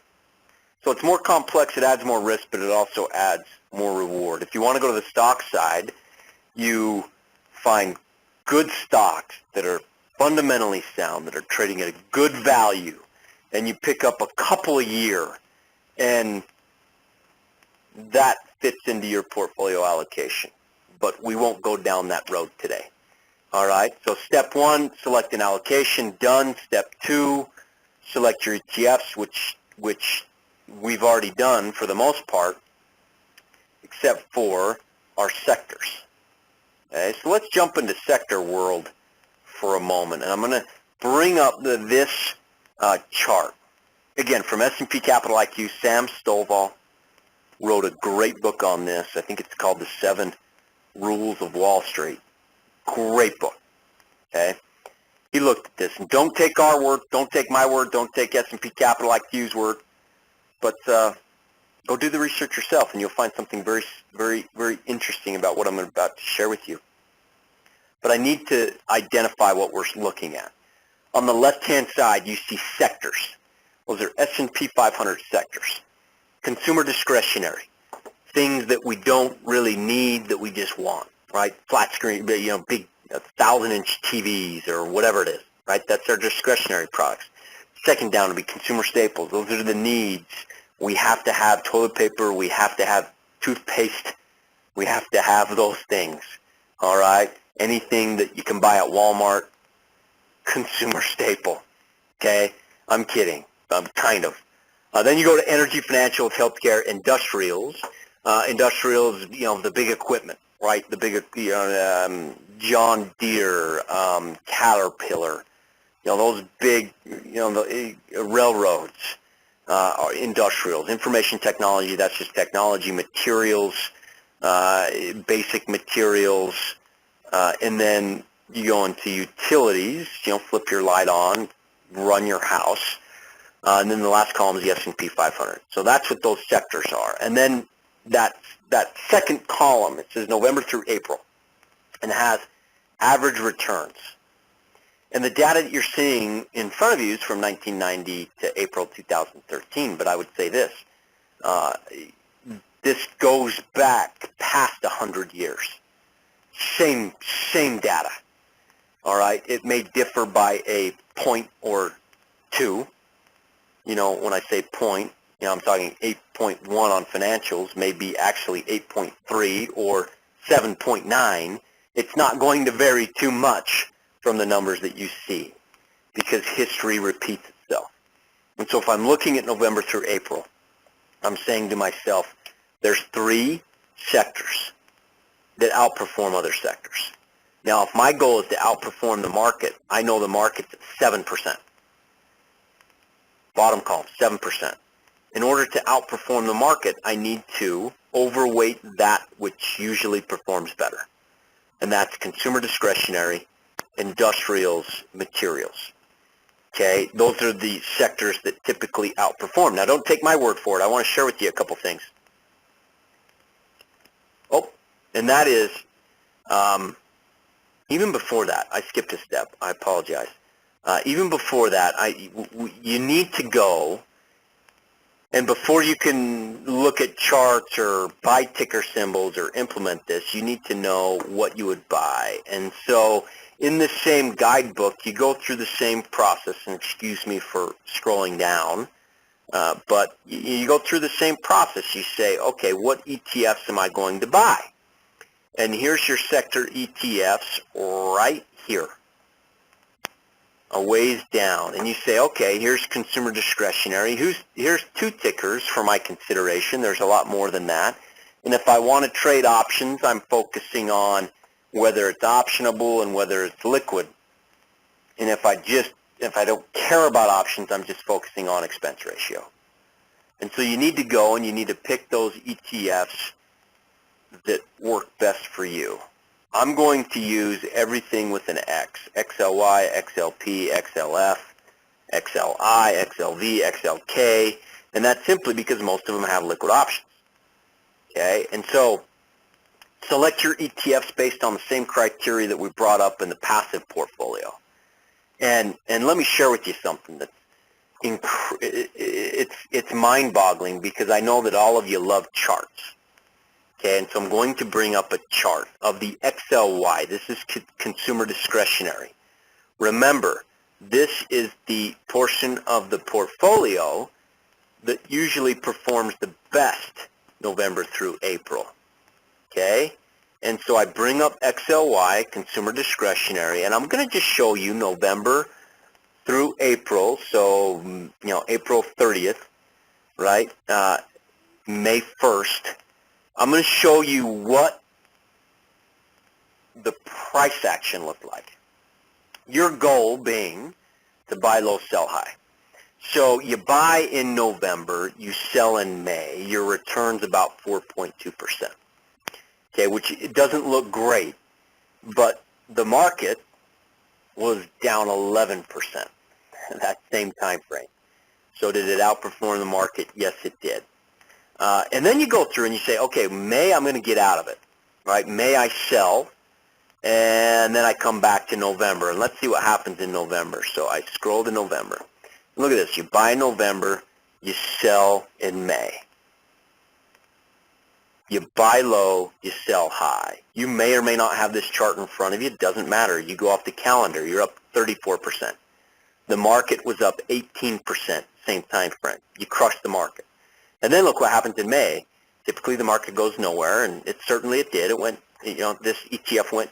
So it's more complex, it adds more risk, but it also adds more reward. If you want to go to the stock side, you find good stocks that are fundamentally sound, that are trading at a good value, and you pick up a couple a year, and that fits into your portfolio allocation. But we won't go down that road today. All right, so step 1, select an allocation, done. Step 2, select your ETFs, which we've already done for the most part, except for our sectors. Okay, so let's jump into sector world for a moment, and I'm going to bring up this chart. Again, from S&P Capital IQ, Sam Stovall wrote a great book on this. I think it's called The 7 Rules of Wall Street. Great book. Okay, he looked at this, and don't take our word, don't take my word, don't take S&P Capital IQ's word, but go do the research yourself, and you'll find something very, very, very interesting about what I'm about to share with you. But I need to identify what we're looking at. On the left-hand side, you see sectors. Those are S&P 500 sectors. Consumer discretionary, things that we don't really need that we just want, right? Flat screen, big 1,000-inch TVs or whatever it is, right? That's our discretionary products. Second down would be consumer staples. Those are the needs. We have to have toilet paper. We have to have toothpaste. We have to have those things, all right? Anything that you can buy at Walmart, consumer staple, okay? I'm kidding. Kind of. Then you go to energy, financials, healthcare, industrials. Industrials, the big equipment, right? The big, John Deere, Caterpillar, those big, the railroads, industrials. Information technology, that's just technology. Materials, basic materials. And then you go into utilities, flip your light on, run your house. And then the last column is the S&P 500. So that's what those sectors are. And then that second column, it says November through April, and it has average returns. And the data that you're seeing in front of you is from 1990 to April 2013. But I would say this, This goes back past 100 years. Same data. All right. It may differ by a point or two. You know, when I say point, you know, I'm talking 8.1 on financials, maybe actually 8.3 or 7.9. It's not going to vary too much from the numbers that you see because history repeats itself. And so if I'm looking at November through April, I'm saying to myself, there's 3 sectors that outperform other sectors. Now, if my goal is to outperform the market, I know the market's at 7%. Bottom column, 7%. In order to outperform the market, I need to overweight that which usually performs better. And that's consumer discretionary, industrials, materials. Okay, those are the sectors that typically outperform. Now, don't take my word for it. I want to share with you a couple things. Oh, and that is, even before that, I skipped a step. I apologize. Even before that, you need to go, and before you can look at charts or buy ticker symbols or implement this, you need to know what you would buy. And so in the same guidebook, you go through the same process, and excuse me for scrolling down, but you go through the same process. You say, okay, what ETFs am I going to buy? And here's your sector ETFs right here, a ways down. And you say, okay, here's consumer discretionary. Here's 2 tickers for my consideration. There's a lot more than that. And if I want to trade options, I'm focusing on whether it's optionable and whether it's liquid. And if I don't care about options, I'm just focusing on expense ratio. And so you need to go and you need to pick those ETFs that work best for you. I'm going to use everything with an X: XLY, XLP, XLF, XLI, XLV, XLK, and that's simply because most of them have liquid options. Okay, and so select your ETFs based on the same criteria that we brought up in the passive portfolio. And let me share with you something that's it's mind-boggling, because I know that all of you love charts. Okay, and so I'm going to bring up a chart of the XLY. This is consumer discretionary. Remember, this is the portion of the portfolio that usually performs the best November through April. Okay, and so I bring up XLY, consumer discretionary, and I'm going to just show you November through April. So, you know, April 30th, right? May 1st. I'm going to show you what the price action looked like. Your goal being to buy low, sell high. So you buy in November, you sell in May, your return's about 4.2%. Okay, which it doesn't look great, but the market was down 11% in that same time frame. So did it outperform the market? Yes, it did. And then you go through and you say, okay, May I'm going to get out of it, right? May I sell, and then I come back to November, and let's see what happens in November. So I scroll to November. Look at this. You buy in November, you sell in May. You buy low, you sell high. You may or may not have this chart in front of you. It doesn't matter. You go off the calendar. You're up 34%. The market was up 18%, same time frame. You crushed the market. And then look what happens in May. Typically the market goes nowhere, and it did. It went, you know, this ETF went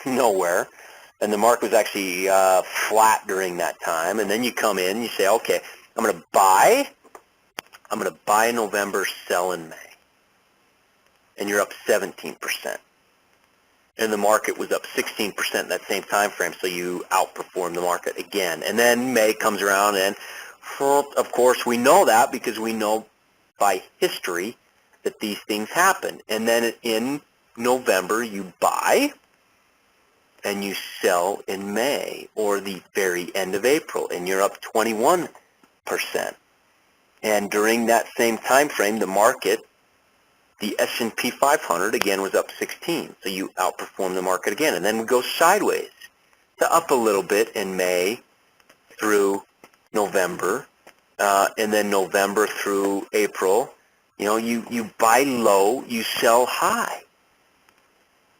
nowhere, and the market was actually flat during that time. And then you come in and you say, okay, I'm going to buy in November, sell in May. And you're up 17%. And the market was up 16% in that same time frame, so you outperformed the market again. And then May comes around, and of course we know that because we know by history that these things happen. And then in November you buy and you sell in May or the very end of April, and you're up 21%. And during that same time frame, the market, the S&P 500 again was up 16, so you outperform the market again. And then we go sideways to up a little bit in May through November, and then November through April, You buy low, you sell high.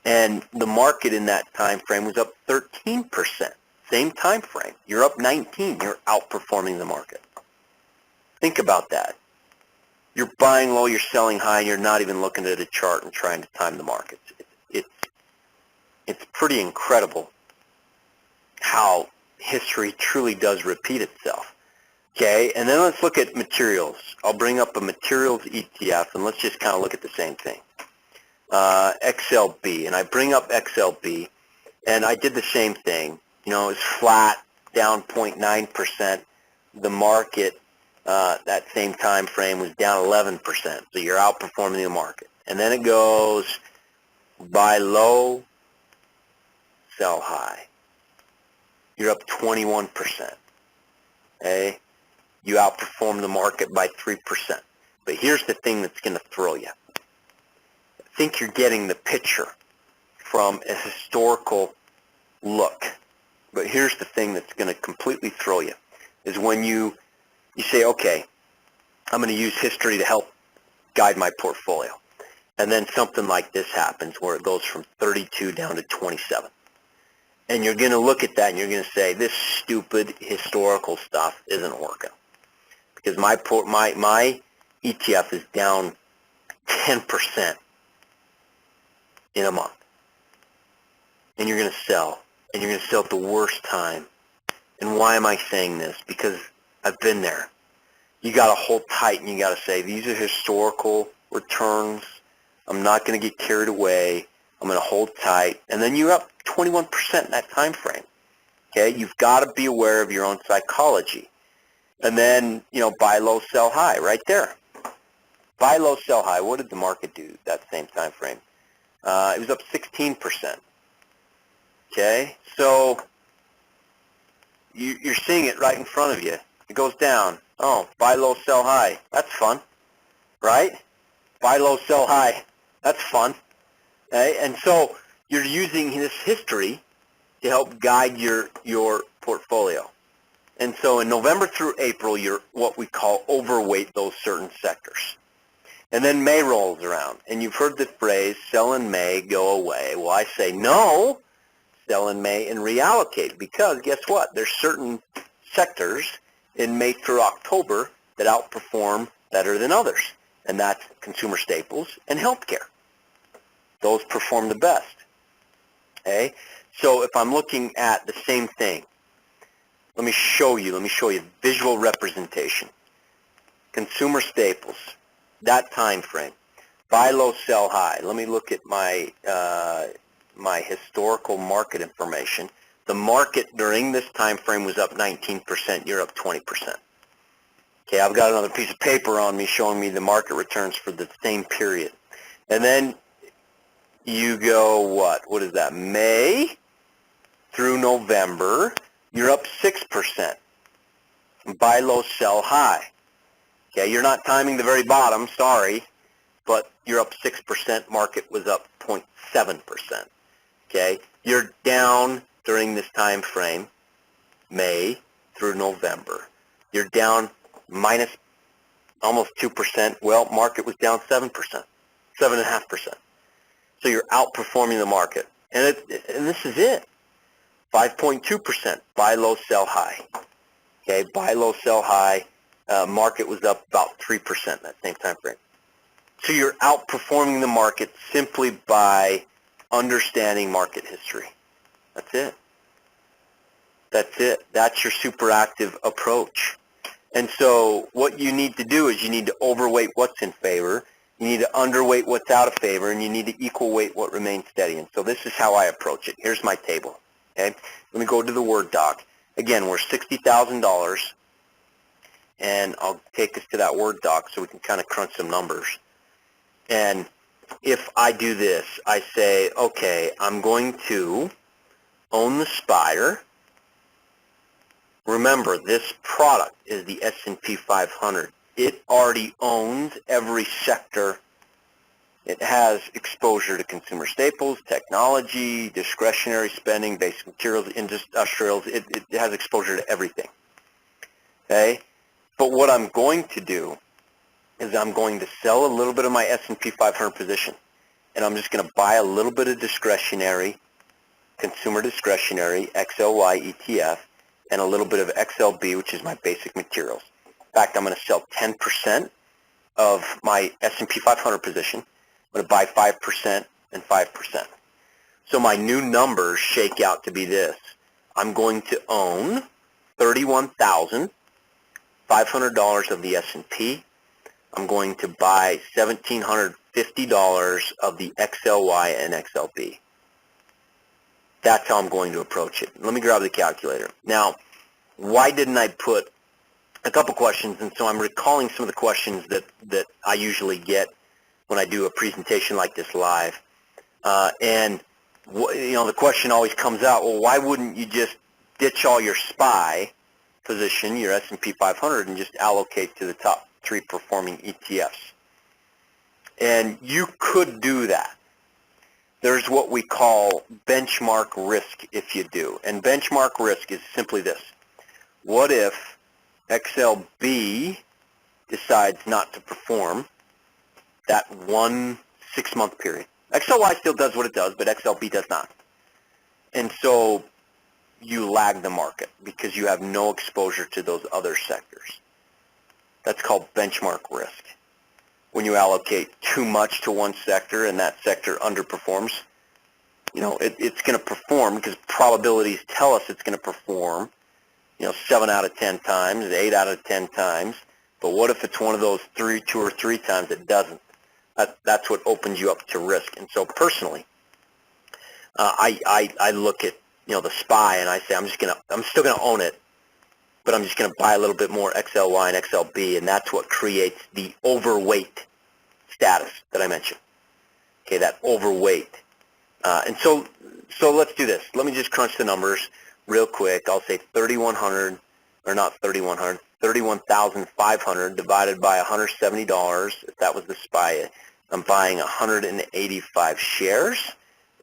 And the market in that time frame was up 13%. Same time frame. You're up 19. You're outperforming the market. Think about that. You're buying low, you're selling high, and you're not even looking at a chart and trying to time the markets. It's pretty incredible how history truly does repeat itself. Okay, and then let's look at materials. I'll bring up a materials ETF, and let's just kind of look at the same thing. XLB, and I bring up XLB, and I did the same thing. It's flat, down 0.9%. The market, that same time frame, was down 11%. So you're outperforming the market. And then it goes buy low, sell high. You're up 21%. Okay? You outperform the market by 3%. But here's the thing that's going to throw you. I think you're getting the picture from a historical look. But here's the thing that's going to completely throw you, is when you say, okay, I'm going to use history to help guide my portfolio. And then something like this happens where it goes from 32 down to 27. And you're going to look at that and you're going to say, this stupid historical stuff isn't working. Because my ETF is down 10% in a month. And you're going to sell. And you're going to sell at the worst time. And why am I saying this? Because I've been there. You got to hold tight and you got to say, these are historical returns. I'm not going to get carried away. I'm going to hold tight. And then you're up 21% in that time frame. Okay? You've got to be aware of your own psychology. And then, buy low, sell high, right there. Buy low, sell high. What did the market do that same time frame? It was up 16%. Okay? So you're seeing it right in front of you. It goes down. Oh, buy low, sell high. That's fun, right? Buy low, sell high. That's fun. Okay? And so you're using this history to help guide your portfolio. And so in November through April, you're what we call overweight those certain sectors. And then May rolls around. And you've heard the phrase, sell in May, go away. Well, I say no, sell in May and reallocate. Because guess what? There's certain sectors in May through October that outperform better than others. And that's consumer staples and healthcare. Those perform the best. Okay? So if I'm looking at the same thing, let me show you visual representation. Consumer staples, that time frame. Buy low, sell high. Let me look at my my historical market information. The market during this time frame was up 19%. You're up 20%. Okay, I've got another piece of paper on me showing me the market returns for the same period. And then you go, what is that? May through November. You're up 6%. Buy low, sell high. Okay, you're not timing the very bottom, sorry, but you're up 6%. Market was up 0.7%. Okay, you're down during this time frame, May through November. You're down minus almost 2%. Well, market was down 7%, 7.5%. So you're outperforming the market. And this is it. 5.2%, buy low, sell high. Okay, buy low, sell high. Market was up about 3% that same time frame. So you're outperforming the market simply by understanding market history. That's it. That's it. That's your super active approach. And so what you need to do is you need to overweight what's in favor, you need to underweight what's out of favor, and you need to equal weight what remains steady. And so this is how I approach it. Here's my table. Okay? Let me go to the Word doc. Again, we're $60,000, and I'll take us to that Word doc so we can kind of crunch some numbers. And if I do this, I say, okay, I'm going to own the SPDR. Remember, this product is the S&P 500. It already owns every sector. It has exposure to consumer staples, technology, discretionary spending, basic materials, industrials. It has exposure to everything. Okay? But what I'm going to do is I'm going to sell a little bit of my S&P 500 position, and I'm just going to buy a little bit of discretionary, consumer discretionary, XLY ETF, and a little bit of XLB, which is my basic materials. In fact, I'm going to sell 10% of my S&P 500 position. I'm going to buy 5% and 5%. So my new numbers shake out to be this. I'm going to own $31,500 of the S&P. I'm going to buy $1,750 of the XLY and XLB. That's how I'm going to approach it. Let me grab the calculator. Now, why didn't I put a couple questions? And so I'm recalling some of the questions that I usually get when I do a presentation like this live. The question always comes out, well, why wouldn't you just ditch all your SPY position, your S&P 500, and just allocate to the top 3 performing ETFs? And you could do that. There's what we call benchmark risk if you do. And benchmark risk is simply this. What if XLB decides not to perform that 1 6-month period? XLY still does what it does, but XLB does not. And so you lag the market because you have no exposure to those other sectors. That's called benchmark risk. When you allocate too much to one sector and that sector underperforms, it's going to perform because probabilities tell us it's going to perform, 7 out of 10 times, 8 out of 10 times. But what if it's one of those 2 or 3 times it doesn't? That's what opens you up to risk. And so personally, I look at the SPY and I say I'm still gonna own it, but I'm just gonna buy a little bit more XLY and XLB, and that's what creates the overweight status that I mentioned. Okay, that overweight. And so let's do this. Let me just crunch the numbers real quick. I'll say 3,100, or not 3,100, 31,500 divided by $170. If that was the SPY, I'm buying 185 shares.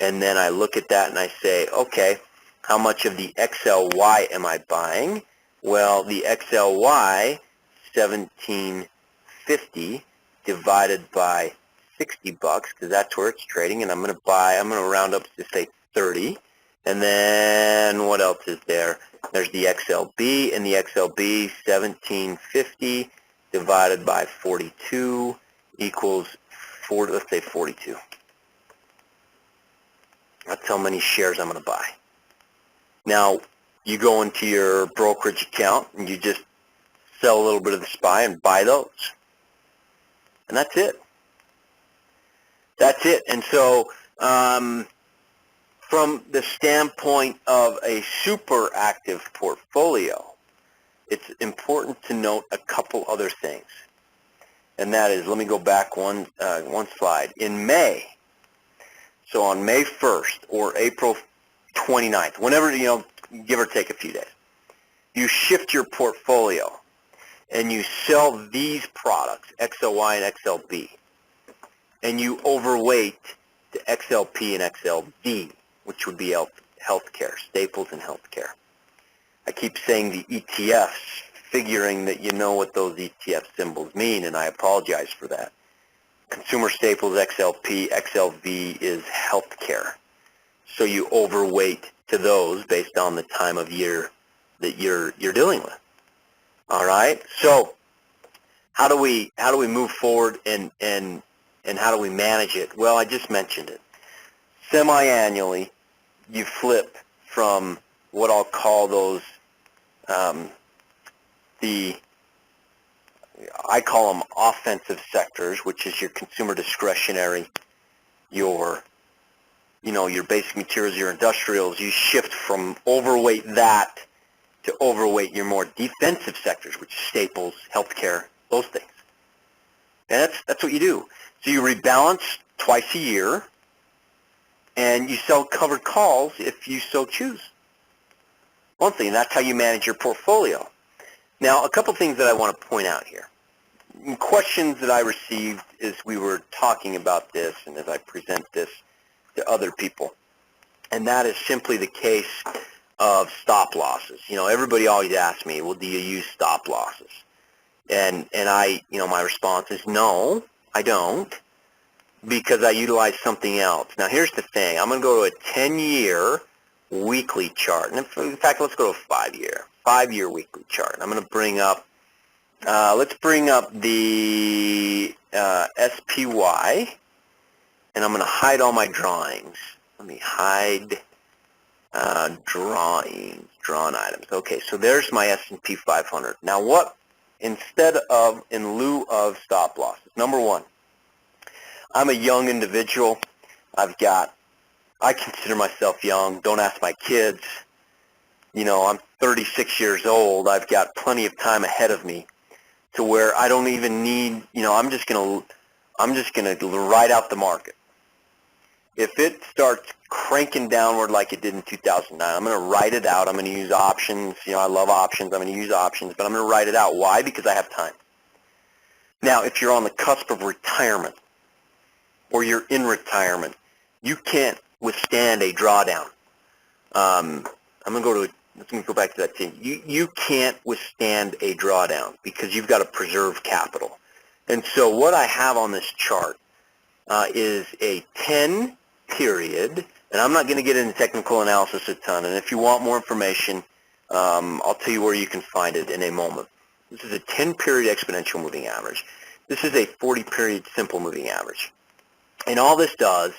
And then I look at that and I say, okay, how much of the XLY am I buying? Well, the XLY, 1,750 divided by 60 bucks, because that's where it's trading, and I'm going to round up to say 30. And then what else is there? There's the XLB, and the XLB, 1,750 divided by 42 equals 4, let's say 42. That's how many shares I'm going to buy. Now, you go into your brokerage account and you just sell a little bit of the SPY and buy those. And that's it. That's it. And so from the standpoint of a super active portfolio, it's important to note a couple other things. And that is, let me go back one slide. In May, so on May 1st or April 29th, whenever, give or take a few days, you shift your portfolio and you sell these products, XLY and XLB, and you overweight the XLP and XLD, which would be healthcare, staples and healthcare. I keep saying the ETFs, figuring that you know what those ETF symbols mean, and I apologize for that. Consumer staples, XLP, XLV is healthcare. So you overweight to those based on the time of year that you're dealing with. All right. So how do we move forward and how do we manage it? Well, I just mentioned it. Semi-annually, you flip from what I'll call those I call them offensive sectors, which is your consumer discretionary, your basic materials, your industrials. You shift from overweight that to overweight your more defensive sectors, which is staples, healthcare, those things. And that's what you do. So you rebalance twice a year, and you sell covered calls if you so choose. One thing, that's how you manage your portfolio. Now, a couple things that I want to point out here. Questions that I received as we were talking about this and as I present this to other people, and that is simply the case of stop losses. Everybody always asks me, well, do you use stop losses? And my response is no, I don't, because I utilize something else. Now here's the thing. I'm going to go to a 10-year weekly chart. And in fact, let's go to a 5-year weekly chart. I'm going to bring up, let's bring up the SPY, and I'm going to hide all my drawings. Let me hide drawings, drawn items. Okay, so there's my S&P 500. Now what, in lieu of stop losses, number one, I'm a young individual. I consider myself young. Don't ask my kids. I'm 36 years old. I've got plenty of time ahead of me to where I don't even need, I'm just going to ride out the market. If it starts cranking downward like it did in 2009, I'm going to ride it out. I'm going to use options. I love options. I'm going to use options, but I'm going to ride it out. Why? Because I have time. Now, if you're on the cusp of retirement or you're in retirement, you can't withstand a drawdown. Let me go back to that thing. You can't withstand a drawdown because you've got to preserve capital. And so what I have on this chart is a 10 period, and I'm not going to get into technical analysis a ton, and if you want more information, I'll tell you where you can find it in a moment. This is a 10-period exponential moving average. This is a 40-period simple moving average. And all this does,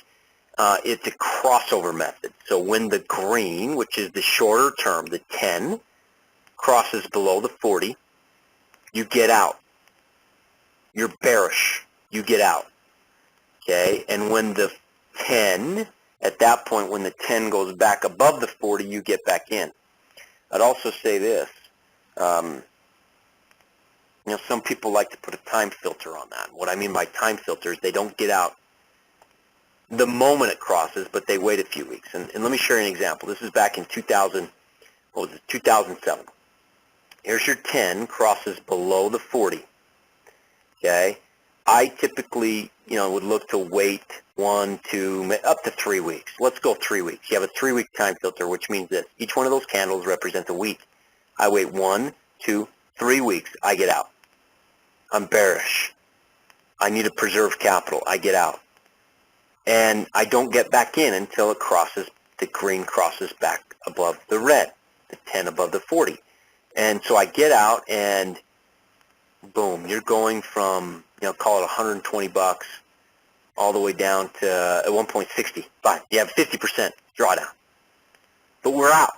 it's a crossover method. So when the green, which is the shorter term, the 10, crosses below the 40, you get out. You're bearish. You get out. Okay? And when the 10, at that point, when the 10 goes back above the 40, you get back in. I'd also say this. Some people like to put a time filter on that. What I mean by time filter is they don't get out the moment it crosses, but they wait a few weeks. And let me share an example. This is back in 2007. Here's your 10, crosses below the 40. Okay? I typically, would look to wait 1, 2, up to 3 weeks. Let's go 3 weeks. You have a 3-week time filter, which means that each one of those candles represents a week. I wait 1, 2, 3 weeks. I get out. I'm bearish. I need to preserve capital. I get out. And I don't get back in until it crosses, the green crosses back above the red, the 10 above the 40. And so I get out and boom, you're going from, call it $120 all the way down to at one point 60. Fine, you have 50% drawdown. But we're out,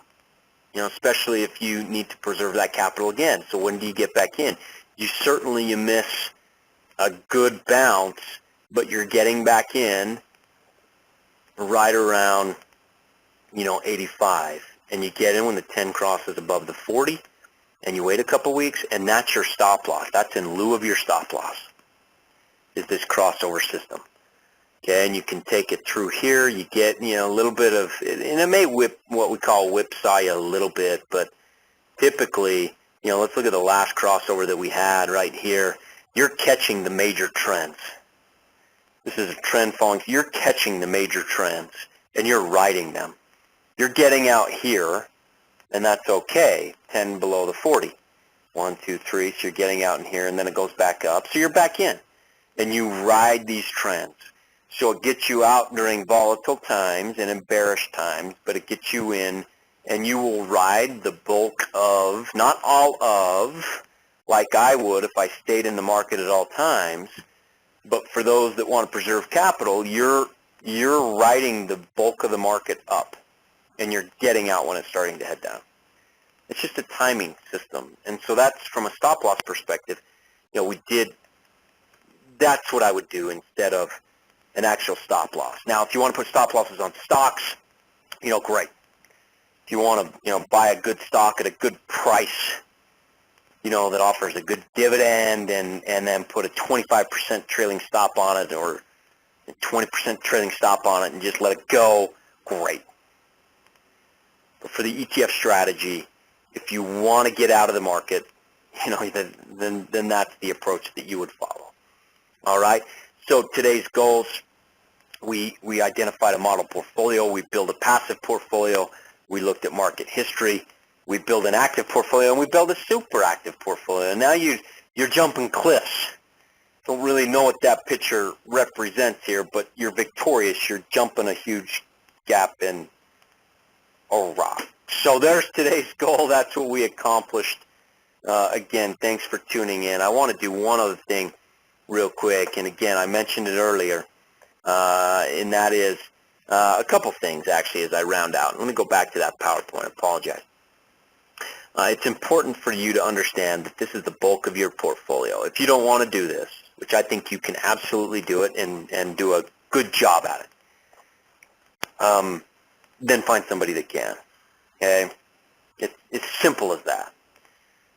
especially if you need to preserve that capital again. So when do you get back in? You miss a good bounce, but you're getting back in right around, 85. And you get in when the 10 crosses above the 40, and you wait a couple weeks, and that's your stop loss. That's in lieu of your stop loss, is this crossover system. Okay, and you can take it through here. You get, a little bit of, and it may what we call whipsaw you a little bit, but typically, let's look at the last crossover that we had right here. You're catching the major trends. This is a trend following. You're catching the major trends, and you're riding them. You're getting out here, and that's okay, 10 below the 40. 1, 2, 3, so you're getting out in here, and then it goes back up. So you're back in, and you ride these trends. So it gets you out during volatile times and in bearish times, but it gets you in, and you will ride the bulk of, not all of, like I would if I stayed in the market at all times, but for those that want to preserve capital, you're riding the bulk of the market up, and you're getting out when it's starting to head down. It's just a timing system. And so that's, from a stop loss perspective, that's what I would do instead of an actual stop loss. Now, if you want to put stop losses on stocks, great. If you want to, buy a good stock at a good price, that offers a good dividend, and then put a 25% trailing stop on it, or a 20% trailing stop on it, and just let it go, great. But for the ETF strategy, if you want to get out of the market, then that's the approach that you would follow. All right. So today's goals, we identified a model portfolio. We built a passive portfolio. We looked at market history. We build an active portfolio, and we build a super active portfolio. And now you you're jumping cliffs. Don't really know what that picture represents here, but you're victorious. You're jumping a huge gap in a rock. So there's today's goal. That's what we accomplished. Again, thanks for tuning in. I want to do one other thing real quick, and again, I mentioned it earlier, and that is a couple things, actually, as I round out. Let me go back to that PowerPoint. I apologize. It's important for you to understand that this is the bulk of your portfolio. If you don't want to do this, which I think you can absolutely do it and do a good job at it, then find somebody that can. Okay? It's simple as that.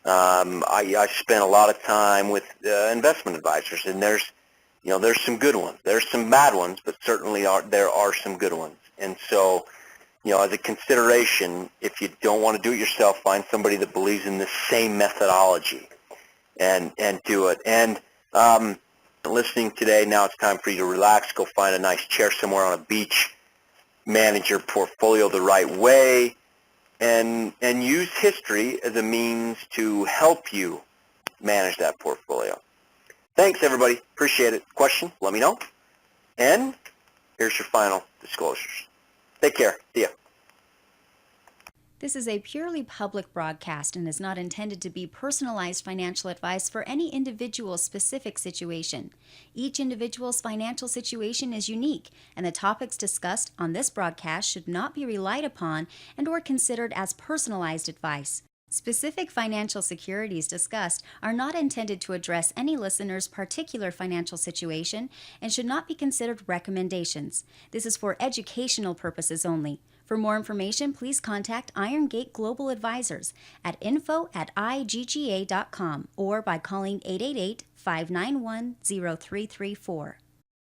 I spent a lot of time with investment advisors, and there's some good ones. There's some bad ones, but certainly there are some good ones. And so, as a consideration, if you don't want to do it yourself, find somebody that believes in the same methodology and do it. And listening today, now it's time for you to relax, go find a nice chair somewhere on a beach, manage your portfolio the right way, and use history as a means to help you manage that portfolio. Thanks, everybody. Appreciate it. Question? Let me know. And here's your final disclosures. Take care. See ya. This is a purely public broadcast and is not intended to be personalized financial advice for any individual's specific situation. Each individual's financial situation is unique, and the topics discussed on this broadcast should not be relied upon and/or considered as personalized advice. Specific financial securities discussed are not intended to address any listener's particular financial situation and should not be considered recommendations. This is for educational purposes only. For more information, please contact Iron Gate Global Advisors at info@igga.com or by calling 888-591-0334.